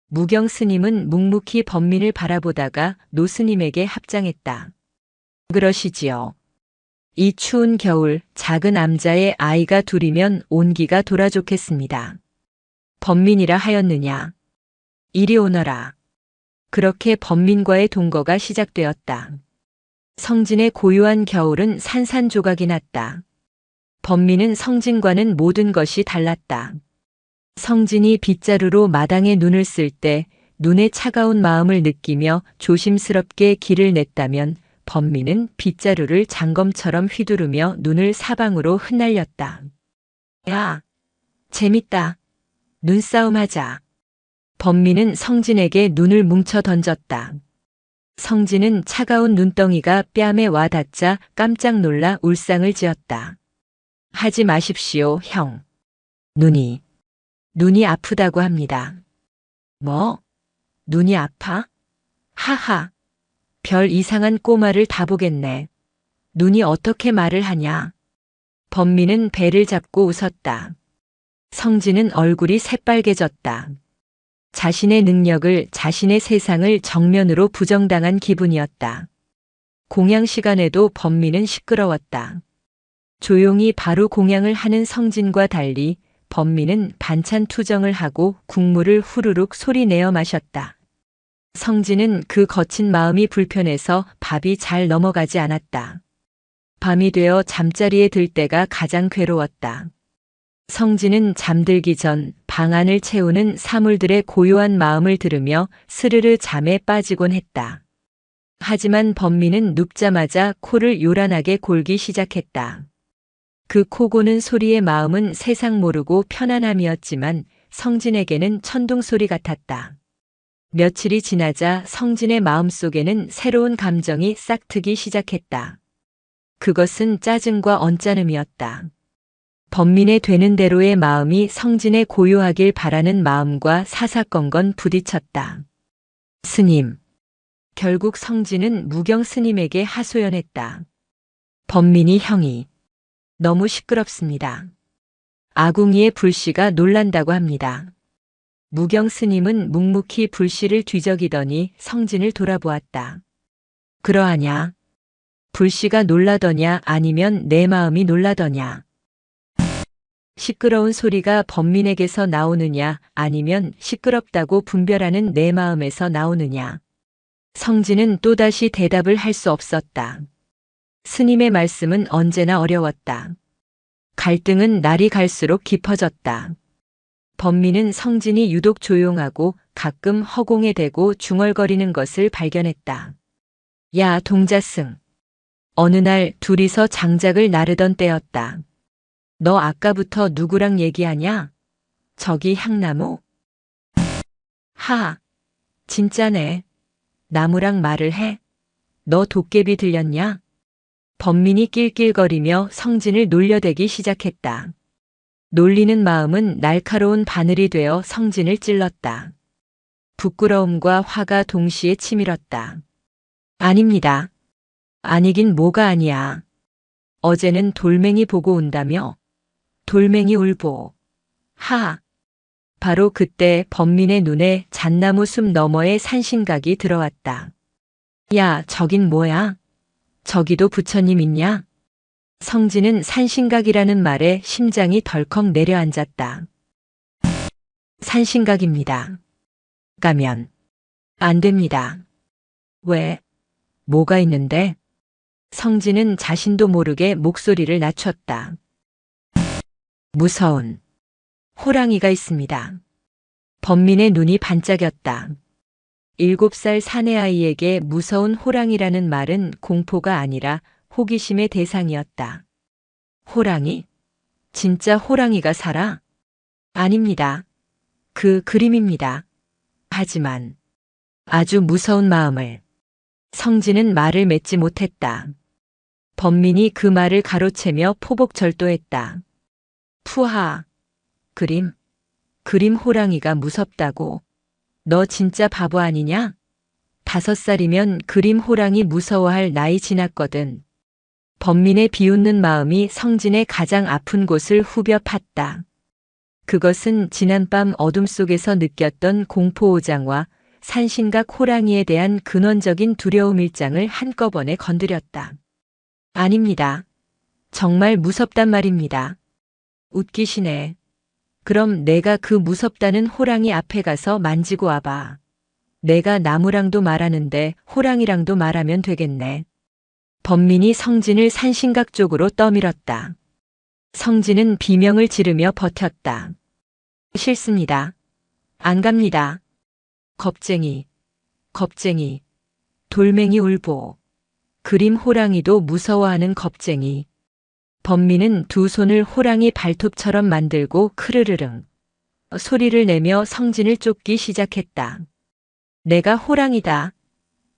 Speaker 1: 무경 스님은 묵묵히 범민을 바라보다가 노스님에게 합장했다. 그러시지요. 이 추운 겨울 작은 암자의 아이가 둘이면 온기가 돌아 좋겠습니다. 범민이라 하였느냐. 이리 오너라. 그렇게 범민과의 동거가 시작되었다. 성진의 고요한 겨울은 산산조각이 났다. 범민은 성진과는 모든 것이 달랐다. 성진이 빗자루로 마당에 눈을 쓸 때 눈의 차가운 마음을 느끼며 조심스럽게 길을 냈다면 범민은 빗자루를 장검처럼 휘두르며 눈을 사방으로 흩날렸다. 야, 재밌다. 눈싸움하자. 범민은 성진에게 눈을 뭉쳐 던졌다. 성진은 차가운 눈덩이가 뺨에 와닿자 깜짝 놀라 울상을 지었다. 하지 마십시오, 형. 눈이 아프다고 합니다. 뭐? 눈이 아파? 하하. 별 이상한 꼬마를 다 보겠네. 눈이 어떻게 말을 하냐? 범민은 배를 잡고 웃었다. 성진은 얼굴이 새빨개졌다. 자신의 능력을, 자신의 세상을 정면으로 부정당한 기분이었다. 공양 시간에도 범민은 시끄러웠다. 조용히 바로 공양을 하는 성진과 달리 범민은 반찬 투정을 하고 국물을 후루룩 소리내어 마셨다. 성진은 그 거친 마음이 불편해서 밥이 잘 넘어가지 않았다. 밤이 되어 잠자리에 들 때가 가장 괴로웠다. 성진은 잠들기 전 방 안을 채우는 사물들의 고요한 마음을 들으며 스르르 잠에 빠지곤 했다. 하지만 범민은 눕자마자 코를 요란하게 골기 시작했다. 그 코 고는 소리의 마음은 세상 모르고 편안함이었지만 성진에게는 천둥소리 같았다. 며칠이 지나자 성진의 마음속에는 새로운 감정이 싹트기 시작했다. 그것은 짜증과 언짢음이었다. 범민의 되는 대로의 마음이 성진의 고요하길 바라는 마음과 사사건건 부딪혔다. 스님. 결국 성진은 무경 스님에게 하소연했다. 범민이 형이 너무 시끄럽습니다. 아궁이의 불씨가 놀란다고 합니다. 무경 스님은 묵묵히 불씨를 뒤적이더니 성진을 돌아보았다. 그러하냐? 불씨가 놀라더냐 아니면 내 마음이 놀라더냐? 시끄러운 소리가 범민에게서 나오느냐 아니면 시끄럽다고 분별하는 내 마음에서 나오느냐? 성진은 또다시 대답을 할 수 없었다. 스님의 말씀은 언제나 어려웠다. 갈등은 날이 갈수록 깊어졌다. 범민은 성진이 유독 조용하고 가끔 허공에 대고 중얼거리는 것을 발견했다. 야, 동자승. 어느 날 둘이서 장작을 나르던 때였다. 너 아까부터 누구랑 얘기하냐? 저기 향나무? 하, 진짜네. 나무랑 말을 해? 너 도깨비 들렸냐? 범민이 낄낄거리며 성진을 놀려대기 시작했다. 놀리는 마음은 날카로운 바늘이 되어 성진을 찔렀다. 부끄러움과 화가 동시에 치밀었다. 아닙니다. 아니긴 뭐가 아니야. 어제는 돌멩이 보고 온다며? 돌멩이 울보. 하. 바로 그때 범민의 눈에 잣나무 숲 너머의 산신각이 들어왔다. 야, 저긴 뭐야? 저기도 부처님 있냐? 성진은 산신각이라는 말에 심장이 덜컥 내려앉았다. 산신각입니다. 가면. 안 됩니다. 왜? 뭐가 있는데? 성진은 자신도 모르게 목소리를 낮췄다. 무서운 호랑이가 있습니다. 범민의 눈이 반짝였다. 7살 사내 아이에게 무서운 호랑이라는 말은 공포가 아니라 호기심의 대상이었다. 호랑이? 진짜 호랑이가 살아? 아닙니다. 그 그림입니다. 하지만 아주 무서운 마음을. 성진은 말을 맺지 못했다. 범민이 그 말을 가로채며 포복절도했다. 푸하. 그림? 그림 호랑이가 무섭다고. 너 진짜 바보 아니냐? 5살이면 그림 호랑이 무서워할 나이 지났거든. 범민의 비웃는 마음이 성진의 가장 아픈 곳을 후벼 팠다. 그것은 지난밤 어둠 속에서 느꼈던 공포오장과 산신각 호랑이에 대한 근원적인 두려움 일장을 한꺼번에 건드렸다. 아닙니다. 정말 무섭단 말입니다. 웃기시네. 그럼 내가 그 무섭다는 호랑이 앞에 가서 만지고 와봐. 내가 나무랑도 말하는데 호랑이랑도 말하면 되겠네. 범민이 성진을 산신각 쪽으로 떠밀었다. 성진은 비명을 지르며 버텼다. 싫습니다. 안 갑니다. 겁쟁이, 겁쟁이, 돌멩이 울보, 그림 호랑이도 무서워하는 겁쟁이. 범민은 두 손을 호랑이 발톱처럼 만들고 크르르릉 소리를 내며 성진을 쫓기 시작했다. 내가 호랑이다.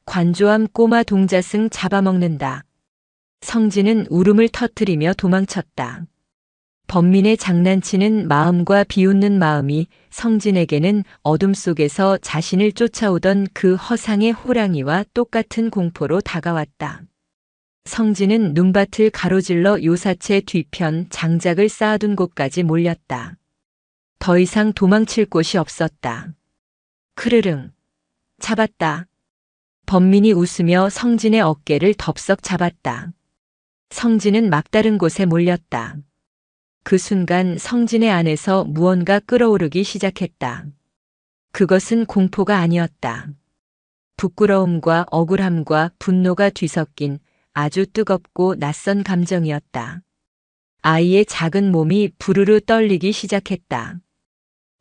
Speaker 1: 관조함 꼬마 동자승 잡아먹는다. 성진은 울음을 터뜨리며 도망쳤다. 범민의 장난치는 마음과 비웃는 마음이 성진에게는 어둠 속에서 자신을 쫓아오던 그 허상의 호랑이와 똑같은 공포로 다가왔다. 성진은 눈밭을 가로질러 요사체 뒤편 장작을 쌓아둔 곳까지 몰렸다. 더 이상 도망칠 곳이 없었다. 크르릉. 잡았다. 범민이 웃으며 성진의 어깨를 덥석 잡았다. 성진은 막다른 곳에 몰렸다. 그 순간 성진의 안에서 무언가 끓어오르기 시작했다. 그것은 공포가 아니었다. 부끄러움과 억울함과 분노가 뒤섞인 아주 뜨겁고 낯선 감정이었다. 아이의 작은 몸이 부르르 떨리기 시작했다.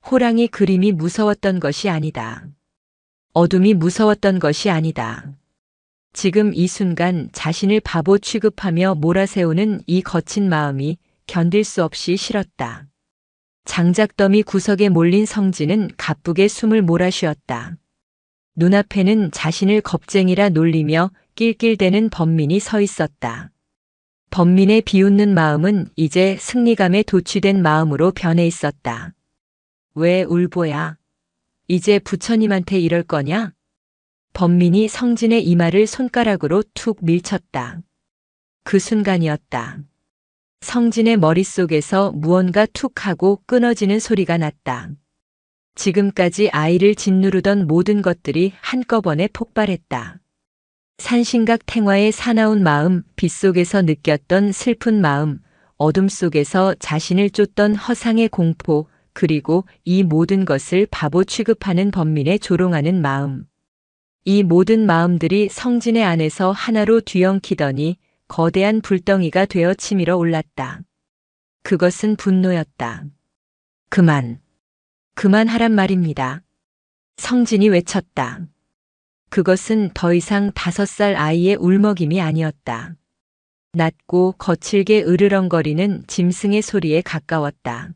Speaker 1: 호랑이 그림이 무서웠던 것이 아니다. 어둠이 무서웠던 것이 아니다. 지금 이 순간 자신을 바보 취급하며 몰아세우는 이 거친 마음이 견딜 수 없이 싫었다. 장작더미 구석에 몰린 성진은 가쁘게 숨을 몰아쉬었다. 눈앞에는 자신을 겁쟁이라 놀리며 낄낄대는 범민이 서 있었다. 범민의 비웃는 마음은 이제 승리감에 도취된 마음으로 변해 있었다. 왜 울보야? 이제 부처님한테 이럴 거냐? 범민이 성진의 이마를 손가락으로 툭 밀쳤다. 그 순간이었다. 성진의 머릿속에서 무언가 툭 하고 끊어지는 소리가 났다. 지금까지 아이를 짓누르던 모든 것들이 한꺼번에 폭발했다. 산신각 탱화의 사나운 마음, 빛 속에서 느꼈던 슬픈 마음, 어둠 속에서 자신을 쫓던 허상의 공포, 그리고 이 모든 것을 바보 취급하는 범민의 조롱하는 마음. 이 모든 마음들이 성진의 안에서 하나로 뒤엉키더니 거대한 불덩이가 되어 치밀어 올랐다. 그것은 분노였다. 그만하란 말입니다. 성진이 외쳤다. 그것은 더 이상 5살 아이의 울먹임이 아니었다. 낮고 거칠게 으르렁거리는 짐승의 소리에 가까웠다.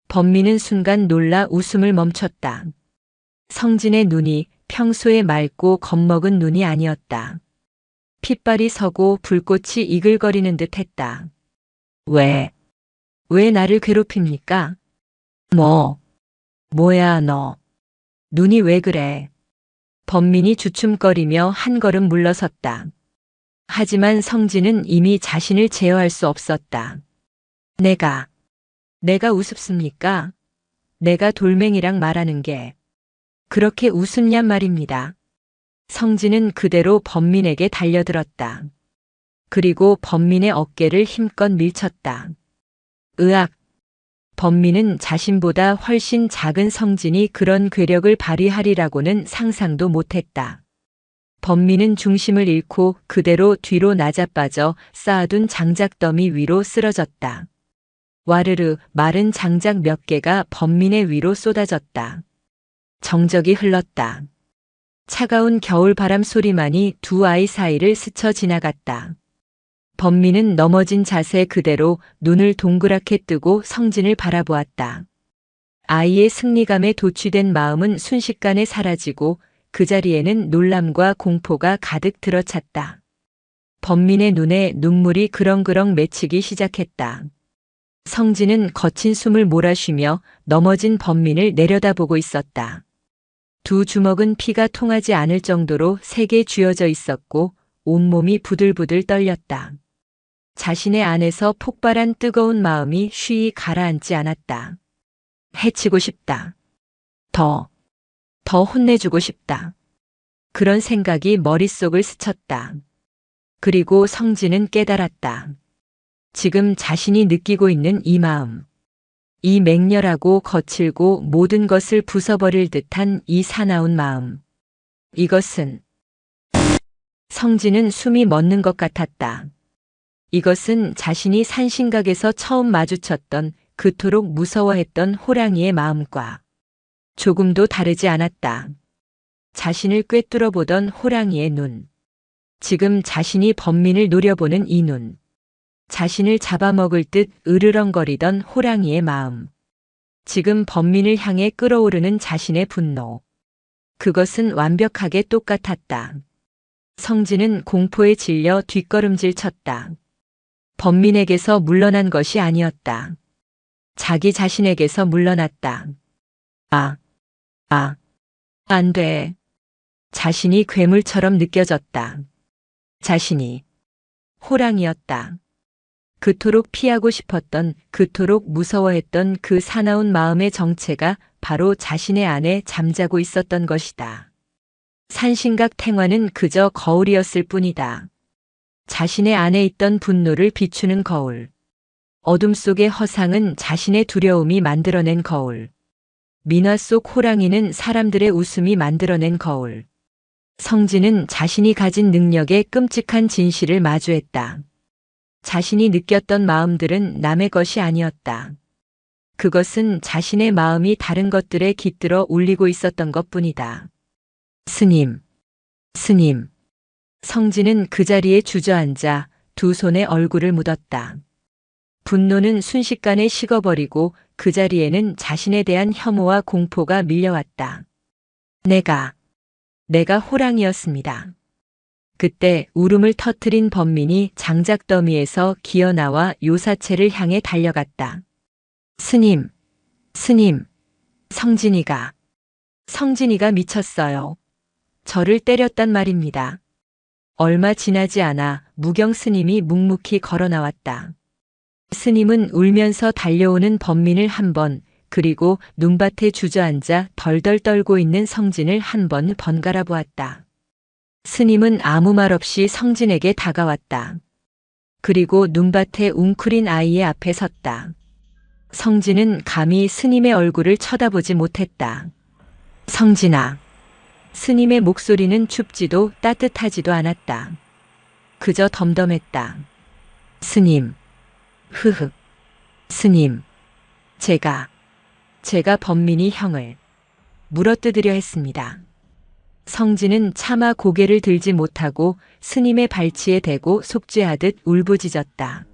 Speaker 1: 범민은 순간 놀라 웃음을 멈췄다. 성진의 눈이 평소에 맑고 겁먹은 눈이 아니었다. 핏발이 서고 불꽃이 이글거리는 듯 했다. 왜 나를 괴롭힙니까? 뭐야 너. 눈이 왜 그래? 범민이 주춤거리며 한 걸음 물러섰다. 하지만 성진은 이미 자신을 제어할 수 없었다. 내가 우습습니까? 내가 돌멩이랑 말하는 게 그렇게 우습냔 말입니다. 성진은 그대로 범민에게 달려들었다. 그리고 범민의 어깨를 힘껏 밀쳤다. 으악! 범민은 자신보다 훨씬 작은 성진이 그런 괴력을 발휘하리라고는 상상도 못했다. 범민은 중심을 잃고 그대로 뒤로 낮아빠져 쌓아둔 장작더미 위로 쓰러졌다. 와르르 마른 장작 몇 개가 범민의 위로 쏟아졌다. 정적이 흘렀다. 차가운 겨울바람 소리만이 두 아이 사이를 스쳐 지나갔다. 범민은 넘어진 자세 그대로 눈을 동그랗게 뜨고 성진을 바라보았다. 아이의 승리감에 도취된 마음은 순식간에 사라지고 그 자리에는 놀람과 공포가 가득 들어찼다. 범민의 눈에 눈물이 그렁그렁 맺히기 시작했다. 성진은 거친 숨을 몰아쉬며 넘어진 범민을 내려다보고 있었다. 두 주먹은 피가 통하지 않을 정도로 세게 쥐어져 있었고 온몸이 부들부들 떨렸다. 자신의 안에서 폭발한 뜨거운 마음이 쉬이 가라앉지 않았다. 해치고 싶다. 더 혼내주고 싶다. 그런 생각이 머릿속을 스쳤다. 그리고 성진은 깨달았다. 지금 자신이 느끼고 있는 이 마음, 이 맹렬하고 거칠고 모든 것을 부숴버릴 듯한 이 사나운 마음. 이것은 성진은 숨이 멎는 것 같았다. 이것은 자신이 산신각에서 처음 마주쳤던 그토록 무서워했던 호랑이의 마음과 조금도 다르지 않았다. 자신을 꿰뚫어 보던 호랑이의 눈. 지금 자신이 범민을 노려보는 이 눈. 자신을 잡아먹을 듯 으르렁거리던 호랑이의 마음. 지금 범민을 향해 끓어오르는 자신의 분노. 그것은 완벽하게 똑같았다. 성진은 공포에 질려 뒷걸음질 쳤다. 범민에게서 물러난 것이 아니었다. 자기 자신에게서 물러났다. 안 돼. 자신이 괴물처럼 느껴졌다. 자신이 호랑이였다. 그토록 피하고 싶었던, 그토록 무서워했던 그 사나운 마음의 정체가 바로 자신의 안에 잠자고 있었던 것이다. 산신각 탱화는 그저 거울이었을 뿐이다. 자신의 안에 있던 분노를 비추는 거울. 어둠 속의 허상은 자신의 두려움이 만들어낸 거울. 민화 속 호랑이는 사람들의 웃음이 만들어낸 거울. 성진은 자신이 가진 능력의 끔찍한 진실을 마주했다. 자신이 느꼈던 마음들은 남의 것이 아니었다. 그것은 자신의 마음이 다른 것들에 깃들어 울리고 있었던 것뿐이다. 스님. 성진은 그 자리에 주저앉아 두 손에 얼굴을 묻었다. 분노는 순식간에 식어버리고 그 자리에는 자신에 대한 혐오와 공포가 밀려왔다. 내가 호랑이였습니다. 그때 울음을 터뜨린 범민이 장작더미에서 기어나와 요사체를 향해 달려갔다. 스님, 성진이가 미쳤어요. 저를 때렸단 말입니다. 얼마 지나지 않아 무경 스님이 묵묵히 걸어 나왔다. 스님은 울면서 달려오는 범민을 한 번, 그리고 눈밭에 주저앉아 덜덜 떨고 있는 성진을 한 번 번갈아 보았다. 스님은 아무 말 없이 성진에게 다가왔다. 그리고 눈밭에 웅크린 아이의 앞에 섰다. 성진은 감히 스님의 얼굴을 쳐다보지 못했다. 성진아. 스님의 목소리는 춥지도 따뜻하지도 않았다. 그저 덤덤했다. 스님. 흐흐. 스님. 제가 범민이 형을 물어뜯으려 했습니다. 성진은 차마 고개를 들지 못하고 스님의 발치에 대고 속죄하듯 울부짖었다.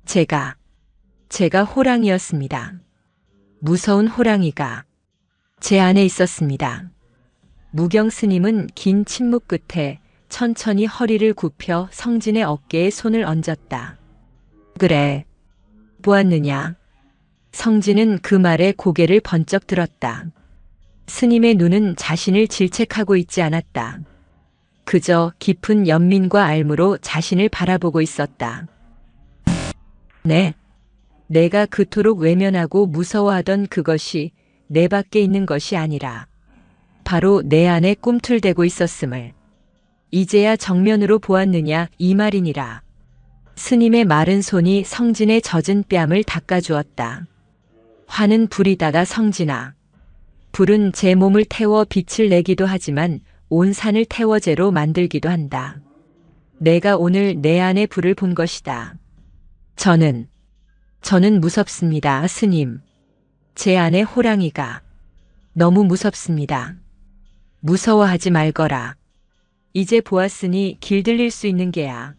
Speaker 1: 제가 호랑이였습니다. 무서운 호랑이가 제 안에 있었습니다. 무경 스님은 긴 침묵 끝에 천천히 허리를 굽혀 성진의 어깨에 손을 얹었다. 그래, 보았느냐? 성진은 그 말에 고개를 번쩍 들었다. 스님의 눈은 자신을 질책하고 있지 않았다. 그저 깊은 연민과 알무로 자신을 바라보고 있었다. 네, 내가 그토록 외면하고 무서워하던 그것이 내 밖에 있는 것이 아니라 바로 내 안에 꿈틀대고 있었음을 이제야 정면으로 보았느냐 이 말이니라. 스님의 마른 손이 성진의 젖은 뺨을 닦아주었다. 화는 불이다가 성진아. 불은 제 몸을 태워 빛을 내기도 하지만 온 산을 태워 재로 만들기도 한다. 내가 오늘 내 안의 불을 본 것이다. 저는 무섭습니다, 스님. 제 안의 호랑이가 너무 무섭습니다. 무서워하지 말거라. 이제 보았으니 길들일 수 있는 게야.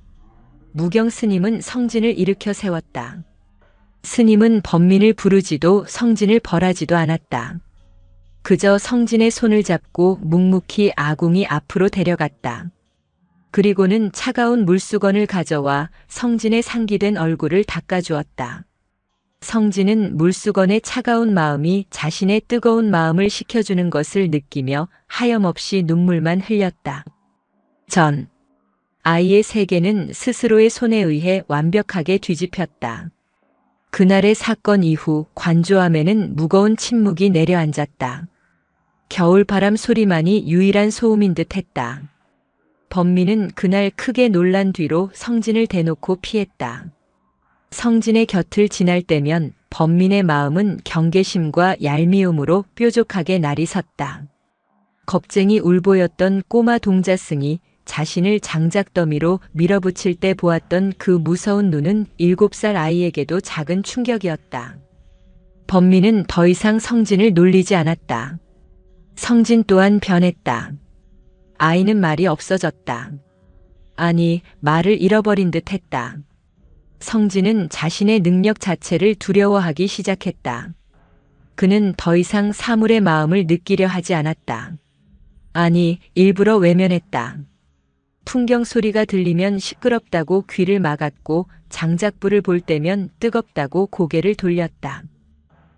Speaker 1: 무경 스님은 성진을 일으켜 세웠다. 스님은 범민을 부르지도 성진을 벌하지도 않았다. 그저 성진의 손을 잡고 묵묵히 아궁이 앞으로 데려갔다. 그리고는 차가운 물수건을 가져와 성진의 상기된 얼굴을 닦아주었다. 성진은 물수건의 차가운 마음이 자신의 뜨거운 마음을 식혀주는 것을 느끼며 하염없이 눈물만 흘렸다. 아이의 세계는 스스로의 손에 의해 완벽하게 뒤집혔다. 그날의 사건 이후 관조함에는 무거운 침묵이 내려앉았다. 겨울바람 소리만이 유일한 소음인 듯 했다. 범민은 그날 크게 놀란 뒤로 성진을 대놓고 피했다. 성진의 곁을 지날 때면 범민의 마음은 경계심과 얄미움으로 뾰족하게 날이 섰다. 겁쟁이 울보였던 꼬마 동자승이 자신을 장작더미로 밀어붙일 때 보았던 그 무서운 눈은 7살 아이에게도 작은 충격이었다. 범민은 더 이상 성진을 놀리지 않았다. 성진 또한 변했다. 아이는 말이 없어졌다. 아니, 말을 잃어버린 듯 했다. 성진은 자신의 능력 자체를 두려워하기 시작했다. 그는 더 이상 사물의 마음을 느끼려 하지 않았다. 아니, 일부러 외면했다. 풍경 소리가 들리면 시끄럽다고 귀를 막았고 장작불을 볼 때면 뜨겁다고 고개를 돌렸다.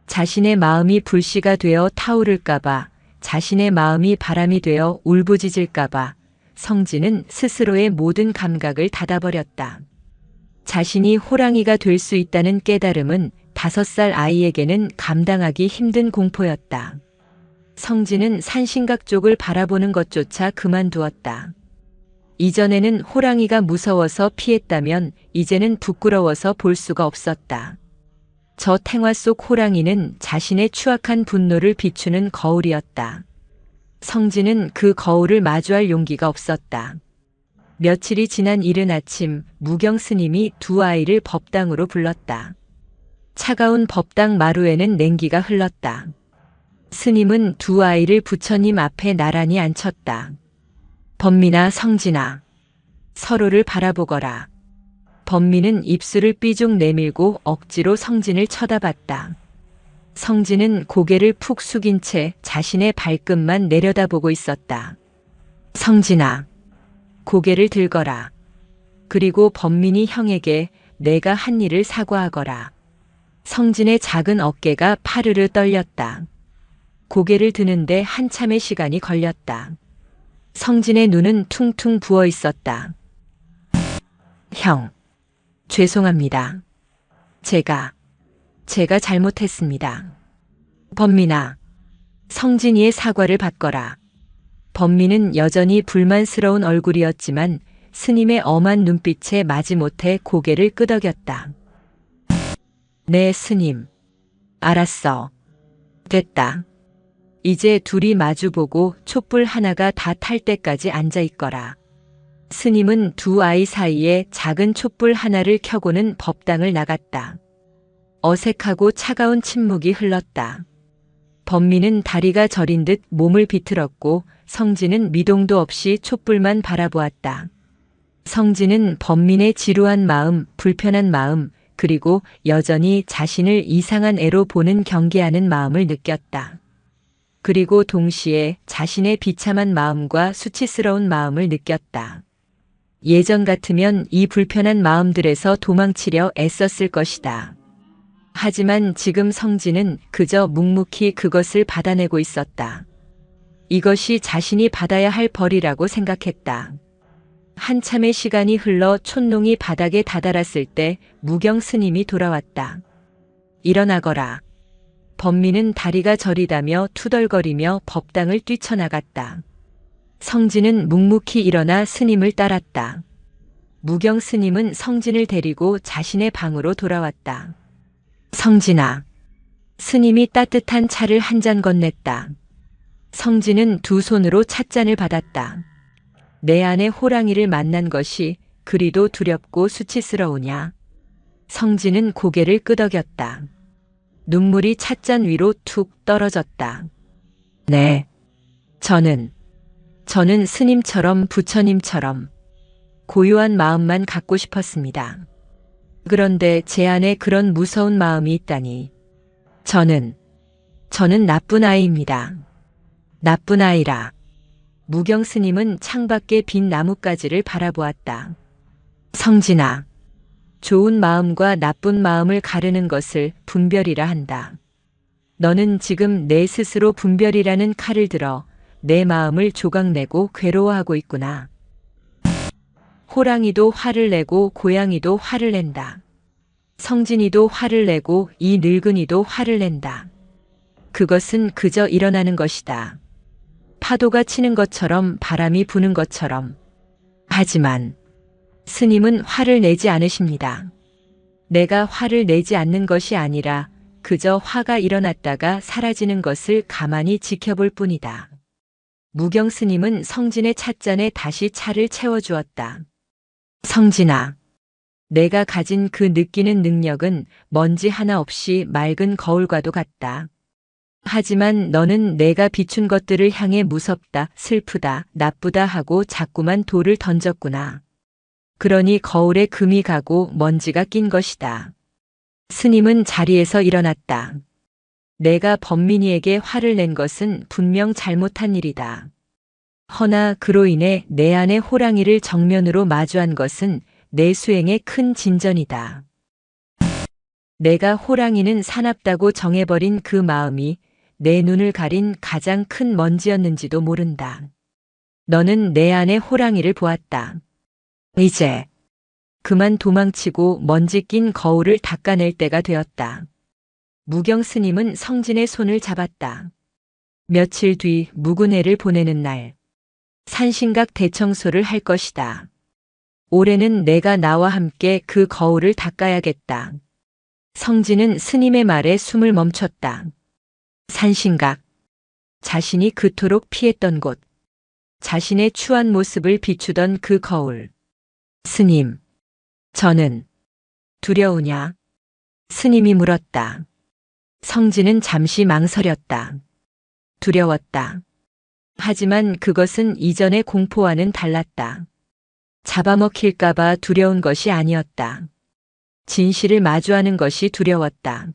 Speaker 1: 자신의 마음이 불씨가 되어 타오를까봐, 자신의 마음이 바람이 되어 울부짖을까봐 성진은 스스로의 모든 감각을 닫아버렸다. 자신이 호랑이가 될 수 있다는 깨달음은 5살 아이에게는 감당하기 힘든 공포였다. 성진은 산신각 쪽을 바라보는 것조차 그만두었다. 이전에는 호랑이가 무서워서 피했다면 이제는 부끄러워서 볼 수가 없었다. 저 탱화 속 호랑이는 자신의 추악한 분노를 비추는 거울이었다. 성진은 그 거울을 마주할 용기가 없었다. 며칠이 지난 이른 아침 무경 스님이 두 아이를 법당으로 불렀다. 차가운 법당 마루에는 냉기가 흘렀다. 스님은 두 아이를 부처님 앞에 나란히 앉혔다. 범민아, 성진아, 서로를 바라보거라. 범민은 입술을 삐죽 내밀고 억지로 성진을 쳐다봤다. 성진은 고개를 푹 숙인 채 자신의 발끝만 내려다보고 있었다. 성진아, 고개를 들거라. 그리고 범민이 형에게 내가 한 일을 사과하거라. 성진의 작은 어깨가 파르르 떨렸다. 고개를 드는데 한참의 시간이 걸렸다. 성진의 눈은 퉁퉁 부어 있었다. 형, 죄송합니다. 제가 잘못했습니다. 범민아, 성진이의 사과를 받거라. 범민은 여전히 불만스러운 얼굴이었지만 스님의 엄한 눈빛에 마지못해 고개를 끄덕였다. 네, 스님. 알았어. 됐다. 이제 둘이 마주보고 촛불 하나가 다 탈 때까지 앉아 있거라. 스님은 두 아이 사이에 작은 촛불 하나를 켜고는 법당을 나갔다. 어색하고 차가운 침묵이 흘렀다. 범민은 다리가 저린 듯 몸을 비틀었고 성진은 미동도 없이 촛불만 바라보았다. 성진은 범민의 지루한 마음, 불편한 마음, 그리고 여전히 자신을 이상한 애로 보는 경계하는 마음을 느꼈다. 그리고 동시에 자신의 비참한 마음과 수치스러운 마음을 느꼈다. 예전 같으면 이 불편한 마음들에서 도망치려 애썼을 것이다. 하지만 지금 성진은 그저 묵묵히 그것을 받아내고 있었다. 이것이 자신이 받아야 할 벌이라고 생각했다. 한참의 시간이 흘러 촛농이 바닥에 다다랐을 때 무경 스님이 돌아왔다. 일어나거라. 범민은 다리가 저리다며 투덜거리며 법당을 뛰쳐나갔다. 성진은 묵묵히 일어나 스님을 따랐다. 무경 스님은 성진을 데리고 자신의 방으로 돌아왔다. 성진아. 스님이 따뜻한 차를 한 잔 건넸다. 성진은 두 손으로 찻잔을 받았다. 내 안에 호랑이를 만난 것이 그리도 두렵고 수치스러우냐? 성진은 고개를 끄덕였다. 눈물이 찻잔 위로 툭 떨어졌다. 네. 저는 스님처럼 부처님처럼 고요한 마음만 갖고 싶었습니다. 그런데 제 안에 그런 무서운 마음이 있다니. 저는 나쁜 아이입니다. 나쁜 아이라. 무경 스님은 창밖의 빈 나뭇가지를 바라보았다. 성진아, 좋은 마음과 나쁜 마음을 가르는 것을 분별이라 한다. 너는 지금 내 스스로 분별이라는 칼을 들어 내 마음을 조각내고 괴로워하고 있구나. 호랑이도 화를 내고 고양이도 화를 낸다. 성진이도 화를 내고 이 늙은이도 화를 낸다. 그것은 그저 일어나는 것이다. 파도가 치는 것처럼 바람이 부는 것처럼. 하지만 스님은 화를 내지 않으십니다. 내가 화를 내지 않는 것이 아니라 그저 화가 일어났다가 사라지는 것을 가만히 지켜볼 뿐이다. 무경 스님은 성진의 찻잔에 다시 차를 채워주었다. 성진아, 내가 가진 그 느끼는 능력은 먼지 하나 없이 맑은 거울과도 같다. 하지만 너는 내가 비춘 것들을 향해 무섭다, 슬프다, 나쁘다 하고 자꾸만 돌을 던졌구나. 그러니 거울에 금이 가고 먼지가 낀 것이다. 스님은 자리에서 일어났다. 내가 범민이에게 화를 낸 것은 분명 잘못한 일이다. 허나 그로 인해 내 안의 호랑이를 정면으로 마주한 것은 내 수행의 큰 진전이다. 내가 호랑이는 사납다고 정해버린 그 마음이 내 눈을 가린 가장 큰 먼지였는지도 모른다. 너는 내 안의 호랑이를 보았다. 이제 그만 도망치고 먼지 낀 거울을 닦아낼 때가 되었다. 무경 스님은 성진의 손을 잡았다. 며칠 뒤 묵은 해를 보내는 날, 산신각 대청소를 할 것이다. 올해는 내가 나와 함께 그 거울을 닦아야겠다. 성진은 스님의 말에 숨을 멈췄다. 산신각, 자신이 그토록 피했던 곳, 자신의 추한 모습을 비추던 그 거울. 스님, 저는 두려우냐? 스님이 물었다. 성진은 잠시 망설였다. 두려웠다. 하지만 그것은 이전의 공포와는 달랐다. 잡아먹힐까봐 두려운 것이 아니었다. 진실을 마주하는 것이 두려웠다.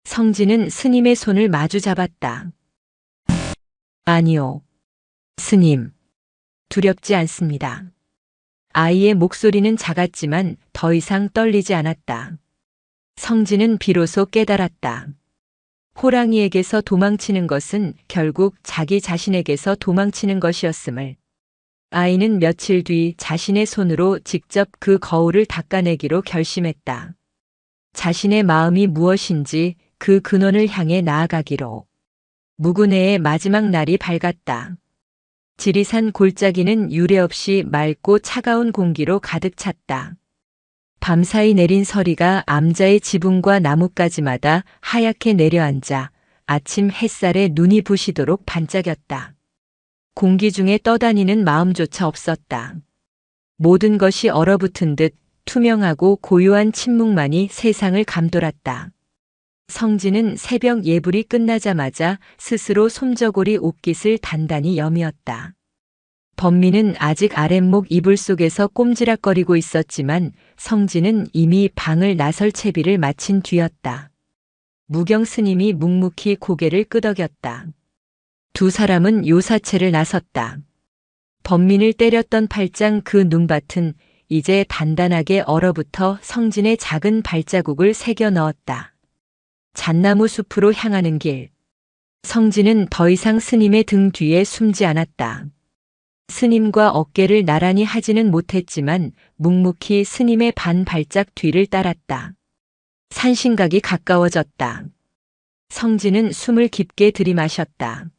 Speaker 1: 성진은 스님의 손을 마주 잡았다. 아니요. 스님, 두렵지 않습니다. 아이의 목소리는 작았지만 더 이상 떨리지 않았다. 성진은 비로소 깨달았다. 호랑이에게서 도망치는 것은 결국 자기 자신에게서 도망치는 것이었음을. 아이는 며칠 뒤 자신의 손으로 직접 그 거울을 닦아내기로 결심했다. 자신의 마음이 무엇인지 그 근원을 향해 나아가기로. 무구네의 마지막 날이 밝았다. 지리산 골짜기는 유례없이 맑고 차가운 공기로 가득 찼다. 밤사이 내린 서리가 암자의 지붕과 나뭇가지마다 하얗게 내려앉아 아침 햇살에 눈이 부시도록 반짝였다. 공기 중에 떠다니는 마음조차 없었다. 모든 것이 얼어붙은 듯 투명하고 고요한 침묵만이 세상을 감돌았다. 성진은 새벽 예불이 끝나자마자 스스로 솜저고리 옷깃을 단단히 여미었다. 범민은 아직 아랫목 이불 속에서 꼼지락거리고 있었지만 성진은 이미 방을 나설 채비를 마친 뒤였다. 무경 스님이 묵묵히 고개를 끄덕였다. 두 사람은 요사체를 나섰다. 범민을 때렸던 팔짱 그 눈밭은 이제 단단하게 얼어붙어 성진의 작은 발자국을 새겨 넣었다. 잣나무 숲으로 향하는 길. 성진은 더 이상 스님의 등 뒤에 숨지 않았다. 스님과 어깨를 나란히 하지는 못했지만 묵묵히 스님의 반 발짝 뒤를 따랐다. 산신각이 가까워졌다. 성진은 숨을 깊게 들이마셨다.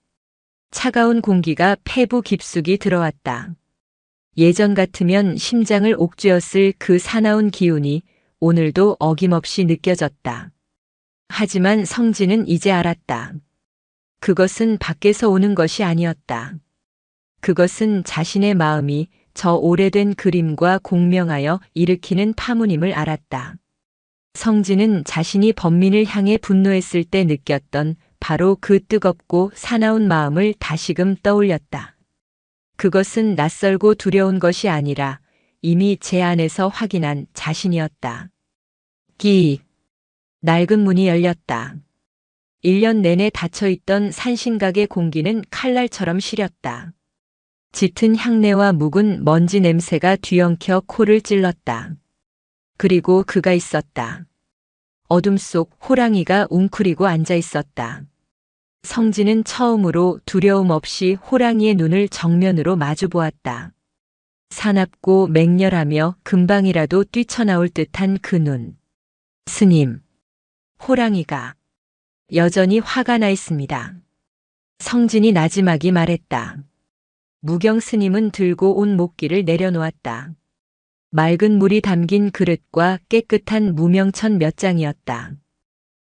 Speaker 1: 차가운 공기가 폐부 깊숙이 들어왔다. 예전 같으면 심장을 옥죄었을 그 사나운 기운이 오늘도 어김없이 느껴졌다. 하지만 성진은 이제 알았다. 그것은 밖에서 오는 것이 아니었다. 그것은 자신의 마음이 저 오래된 그림과 공명하여 일으키는 파문임을 알았다. 성진은 자신이 범민을 향해 분노했을 때 느꼈던 바로 그 뜨겁고 사나운 마음을 다시금 떠올렸다. 그것은 낯설고 두려운 것이 아니라 이미 제 안에서 확인한 자신이었다. 끼익. 낡은 문이 열렸다. 1년 내내 닫혀있던 산신각의 공기는 칼날처럼 시렸다. 짙은 향내와 묵은 먼지 냄새가 뒤엉켜 코를 찔렀다. 그리고 그가 있었다. 어둠 속 호랑이가 웅크리고 앉아 있었다. 성진은 처음으로 두려움 없이 호랑이의 눈을 정면으로 마주 보았다. 사납고 맹렬하며 금방이라도 뛰쳐나올 듯한 그 눈. 스님. 호랑이가 여전히 화가 나 있습니다. 성진이 나지막이 말했다. 무경 스님은 들고 온 목기를 내려놓았다. 맑은 물이 담긴 그릇과 깨끗한 무명천 몇 장이었다.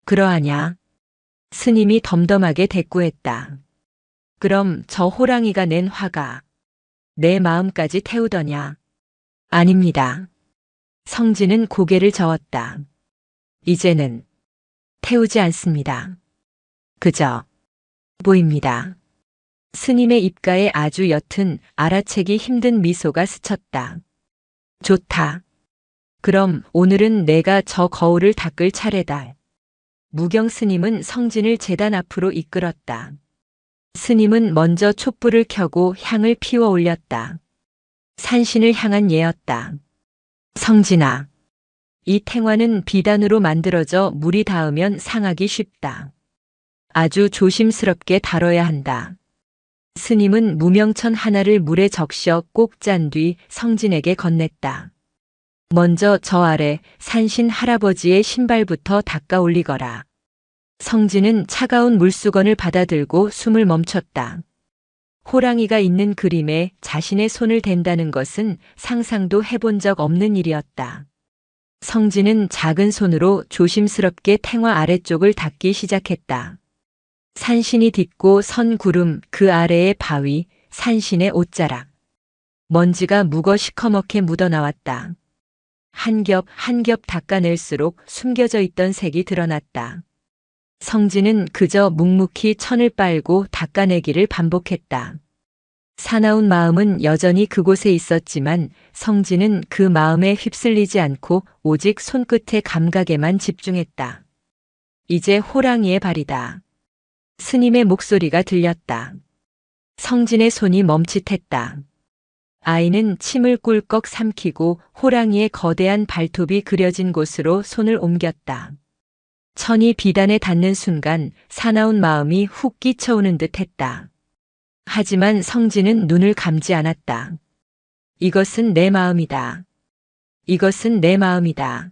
Speaker 1: 그러하냐? 스님이 덤덤하게 대꾸했다. 그럼 저 호랑이가 낸 화가 내 마음까지 태우더냐? 아닙니다. 성진은 고개를 저었다. 이제는 태우지 않습니다. 그저 보입니다. 스님의 입가에 아주 옅은 알아채기 힘든 미소가 스쳤다. 좋다. 그럼 오늘은 내가 저 거울을 닦을 차례다. 무경 스님은 성진을 제단 앞으로 이끌었다. 스님은 먼저 촛불을 켜고 향을 피워 올렸다. 산신을 향한 예였다. 성진아. 이 탱화는 비단으로 만들어져 물이 닿으면 상하기 쉽다. 아주 조심스럽게 다뤄야 한다. 스님은 무명천 하나를 물에 적셔 꼭 짠 뒤 성진에게 건넸다. 먼저 저 아래 산신 할아버지의 신발부터 닦아 올리거라. 성진은 차가운 물수건을 받아들고 숨을 멈췄다. 호랑이가 있는 그림에 자신의 손을 댄다는 것은 상상도 해본 적 없는 일이었다. 성진은 작은 손으로 조심스럽게 탱화 아래쪽을 닦기 시작했다. 산신이 딛고 선 구름 그 아래의 바위, 산신의 옷자락. 먼지가 묵어 시커멓게 묻어나왔다. 한 겹 한 겹 닦아낼수록 숨겨져 있던 색이 드러났다. 성진은 그저 묵묵히 천을 빨고 닦아내기를 반복했다. 사나운 마음은 여전히 그곳에 있었지만 성진은 그 마음에 휩쓸리지 않고 오직 손끝의 감각에만 집중했다. 이제 호랑이의 발이다. 스님의 목소리가 들렸다. 성진의 손이 멈칫했다. 아이는 침을 꿀꺽 삼키고 호랑이의 거대한 발톱이 그려진 곳으로 손을 옮겼다. 천이 비단에 닿는 순간 사나운 마음이 훅 끼쳐오는 듯 했다. 하지만 성진은 눈을 감지 않았다. 이것은 내 마음이다. 이것은 내 마음이다.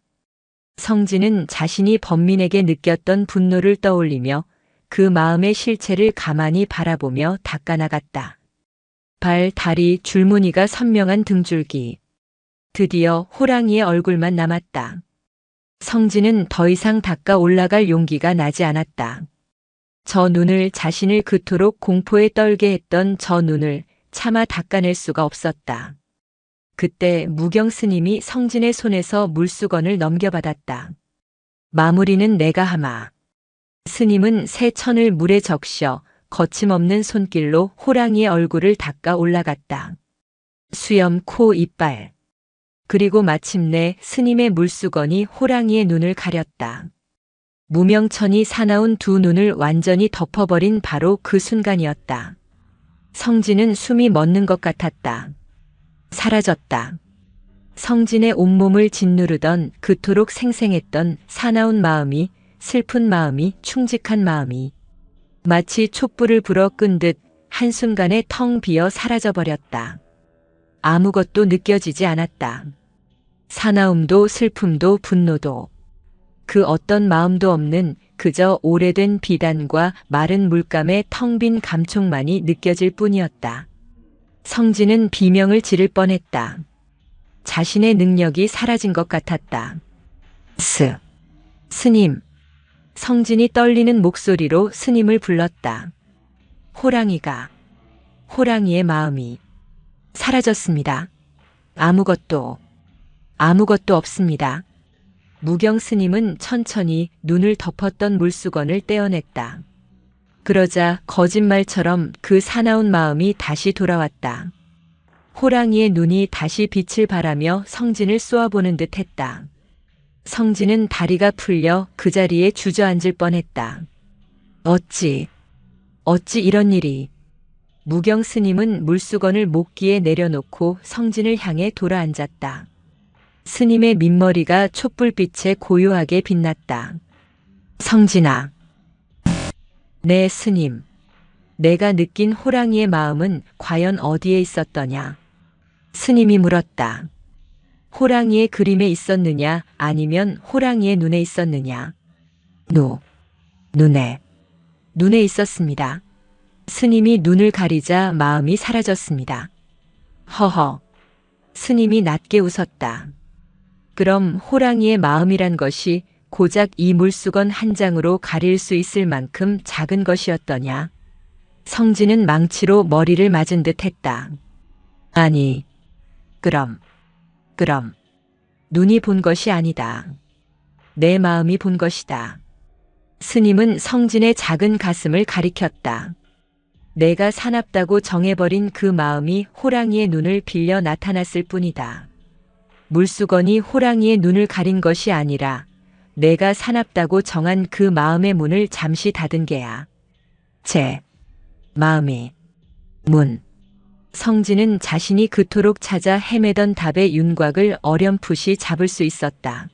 Speaker 1: 성진은 자신이 범민에게 느꼈던 분노를 떠올리며 그 마음의 실체를 가만히 바라보며 닦아나갔다. 발, 다리, 줄무늬가 선명한 등줄기. 드디어 호랑이의 얼굴만 남았다. 성진은 더 이상 닦아 올라갈 용기가 나지 않았다. 저 눈을, 자신을 그토록 공포에 떨게 했던 저 눈을 차마 닦아낼 수가 없었다. 그때 무경 스님이 성진의 손에서 물수건을 넘겨받았다. 마무리는 내가 하마. 스님은 새 천을 물에 적셔 거침없는 손길로 호랑이의 얼굴을 닦아 올라갔다. 수염, 코, 이빨. 그리고 마침내 스님의 물수건이 호랑이의 눈을 가렸다. 무명천이 사나운 두 눈을 완전히 덮어버린 바로 그 순간이었다. 성진은 숨이 멎는 것 같았다. 사라졌다. 성진의 온몸을 짓누르던 그토록 생생했던 사나운 마음이, 슬픈 마음이, 충직한 마음이 마치 촛불을 불어 끈 듯 한순간에 텅 비어 사라져버렸다. 아무것도 느껴지지 않았다. 사나움도 슬픔도 분노도 그 어떤 마음도 없는 그저 오래된 비단과 마른 물감의 텅 빈 감촉만이 느껴질 뿐이었다. 성진은 비명을 지를 뻔했다. 자신의 능력이 사라진 것 같았다. 스님. 성진이 떨리는 목소리로 스님을 불렀다. 호랑이의 마음이 사라졌습니다. 아무것도 없습니다. 무경 스님은 천천히 눈을 덮었던 물수건을 떼어냈다. 그러자 거짓말처럼 그 사나운 마음이 다시 돌아왔다. 호랑이의 눈이 다시 빛을 발하며 성진을 쏘아보는 듯 했다. 성진은 다리가 풀려 그 자리에 주저앉을 뻔했다. 어찌 이런 일이. 무경 스님은 물수건을 목기에 내려놓고 성진을 향해 돌아앉았다. 스님의 민머리가 촛불빛에 고요하게 빛났다. 성진아. 네, 스님. 내가 느낀 호랑이의 마음은 과연 어디에 있었더냐? 스님이 물었다. 호랑이의 그림에 있었느냐, 아니면 호랑이의 눈에 있었느냐? 눈에 있었습니다. 스님이 눈을 가리자 마음이 사라졌습니다. 허허. 스님이 낮게 웃었다. 그럼 호랑이의 마음이란 것이 고작 이 물수건 한 장으로 가릴 수 있을 만큼 작은 것이었더냐? 성진은 망치로 머리를 맞은 듯 했다. 아니, 그럼 눈이 본 것이 아니다. 내 마음이 본 것이다. 스님은 성진의 작은 가슴을 가리켰다. 내가 사납다고 정해버린 그 마음이 호랑이의 눈을 빌려 나타났을 뿐이다. 물수건이 호랑이의 눈을 가린 것이 아니라 내가 사납다고 정한 그 마음의 문을 잠시 닫은 게야. 제 마음이 문. 성진은 자신이 그토록 찾아 헤매던 답의 윤곽을 어렴풋이 잡을 수 있었다.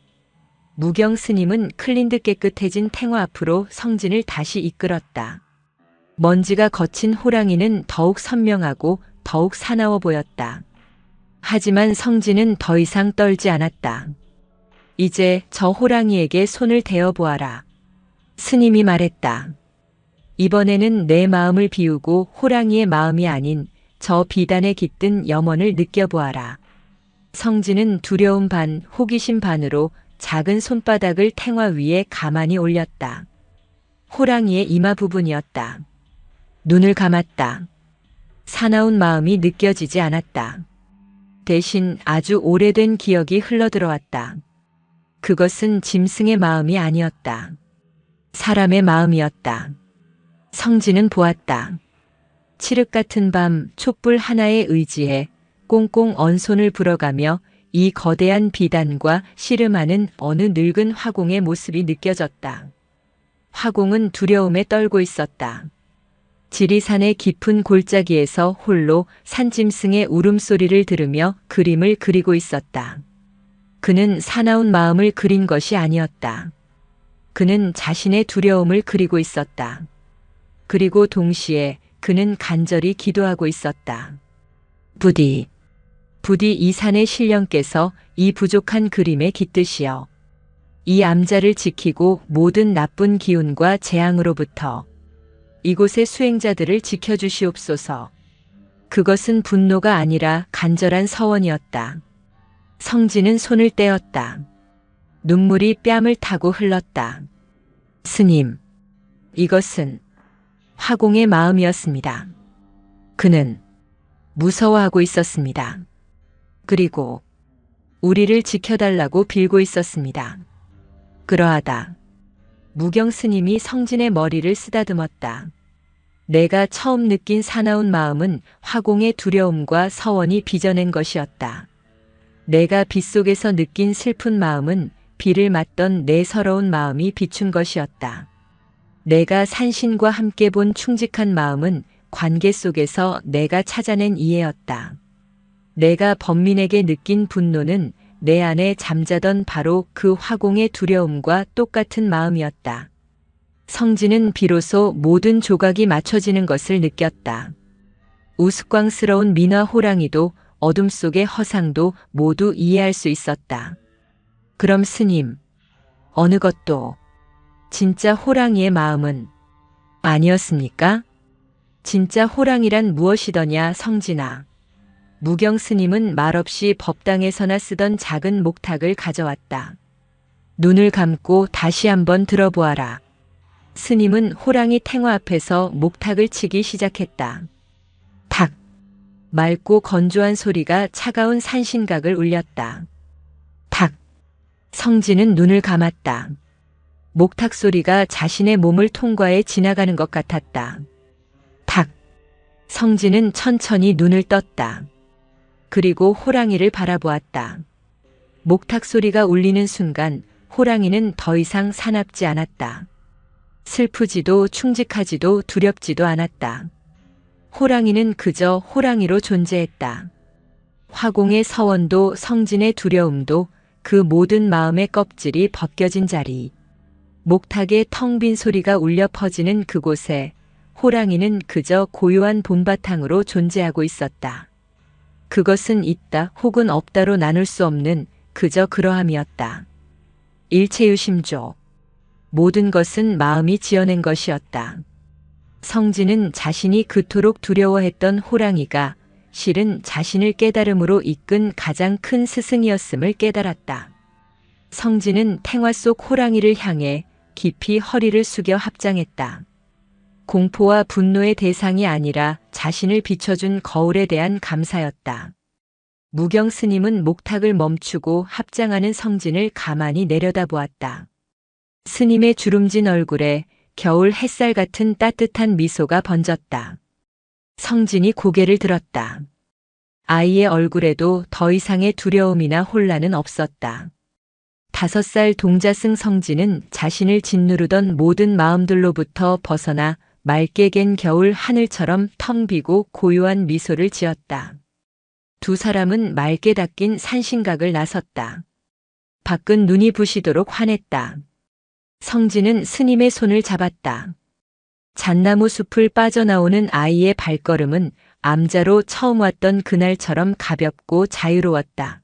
Speaker 1: 무경 스님은 클린 듯 깨끗해진 탱화 앞으로 성진을 다시 이끌었다. 먼지가 거친 호랑이는 더욱 선명하고 더욱 사나워 보였다. 하지만 성진은 더 이상 떨지 않았다. 이제 저 호랑이에게 손을 대어 보아라. 스님이 말했다. 이번에는 내 마음을 비우고 호랑이의 마음이 아닌 저 비단에 깃든 염원을 느껴보아라. 성진은 두려움 반, 호기심 반으로 작은 손바닥을 탱화 위에 가만히 올렸다. 호랑이의 이마 부분이었다. 눈을 감았다. 사나운 마음이 느껴지지 않았다. 대신 아주 오래된 기억이 흘러들어왔다. 그것은 짐승의 마음이 아니었다. 사람의 마음이었다. 성진은 보았다. 칠흑 같은 밤 촛불 하나에 의지해 꽁꽁 언 손을 불어가며 이 거대한 비단과 씨름하는 어느 늙은 화공의 모습이 느껴졌다. 화공은 두려움에 떨고 있었다. 지리산의 깊은 골짜기에서 홀로 산짐승의 울음소리를 들으며 그림을 그리고 있었다. 그는 사나운 마음을 그린 것이 아니었다. 그는 자신의 두려움을 그리고 있었다. 그리고 동시에 그는 간절히 기도하고 있었다. 부디 이 산의 신령께서 이 부족한 그림에 깃드시어 이 암자를 지키고 모든 나쁜 기운과 재앙으로부터 이곳의 수행자들을 지켜주시옵소서. 그것은 분노가 아니라 간절한 서원이었다. 성진은 손을 떼었다. 눈물이 뺨을 타고 흘렀다. 스님, 이것은 화공의 마음이었습니다. 그는 무서워하고 있었습니다. 그리고 우리를 지켜달라고 빌고 있었습니다. 그러하다 무경 스님이 성진의 머리를 쓰다듬었다. 내가 처음 느낀 사나운 마음은 화공의 두려움과 서원이 빚어낸 것이었다. 내가 빗속에서 느낀 슬픈 마음은 비를 맞던 내 서러운 마음이 비춘 것이었다. 내가 산신과 함께 본 충직한 마음은 관계 속에서 내가 찾아낸 이해였다. 내가 범민에게 느낀 분노는 내 안에 잠자던 바로 그 화공의 두려움과 똑같은 마음이었다. 성진은 비로소 모든 조각이 맞춰지는 것을 느꼈다. 우스꽝스러운 민화 호랑이도 어둠 속의 허상도 모두 이해할 수 있었다. 그럼 스님, 어느 것도 진짜 호랑이의 마음은 아니었습니까? 진짜 호랑이란 무엇이더냐 성진아. 무경 스님은 말없이 법당에서나 쓰던 작은 목탁을 가져왔다. 눈을 감고 다시 한번 들어보아라. 스님은 호랑이 탱화 앞에서 목탁을 치기 시작했다. 탁! 맑고 건조한 소리가 차가운 산신각을 울렸다. 탁! 성진은 눈을 감았다. 목탁 소리가 자신의 몸을 통과해 지나가는 것 같았다. 탁! 성진은 천천히 눈을 떴다. 그리고 호랑이를 바라보았다. 목탁 소리가 울리는 순간 호랑이는 더 이상 사납지 않았다. 슬프지도 충직하지도 두렵지도 않았다. 호랑이는 그저 호랑이로 존재했다. 화공의 서원도 성진의 두려움도 그 모든 마음의 껍질이 벗겨진 자리. 목탁의 텅 빈 소리가 울려 퍼지는 그곳에 호랑이는 그저 고요한 봄바탕으로 존재하고 있었다. 그것은 있다 혹은 없다로 나눌 수 없는 그저 그러함이었다. 일체유심조. 모든 것은 마음이 지어낸 것이었다. 성진은 자신이 그토록 두려워했던 호랑이가 실은 자신을 깨달음으로 이끈 가장 큰 스승이었음을 깨달았다. 성진은 탱화 속 호랑이를 향해 깊이 허리를 숙여 합장했다. 공포와 분노의 대상이 아니라 자신을 비춰준 거울에 대한 감사였다. 무경 스님은 목탁을 멈추고 합장하는 성진을 가만히 내려다보았다. 스님의 주름진 얼굴에 겨울 햇살 같은 따뜻한 미소가 번졌다. 성진이 고개를 들었다. 아이의 얼굴에도 더 이상의 두려움이나 혼란은 없었다. 5살 동자승 성진은 자신을 짓누르던 모든 마음들로부터 벗어나 맑게 갠 겨울 하늘처럼 텅 비고 고요한 미소를 지었다. 두 사람은 맑게 닦인 산신각을 나섰다. 밖은 눈이 부시도록 환했다. 성진은 스님의 손을 잡았다. 잣나무 숲을 빠져나오는 아이의 발걸음은 암자로 처음 왔던 그날처럼 가볍고 자유로웠다.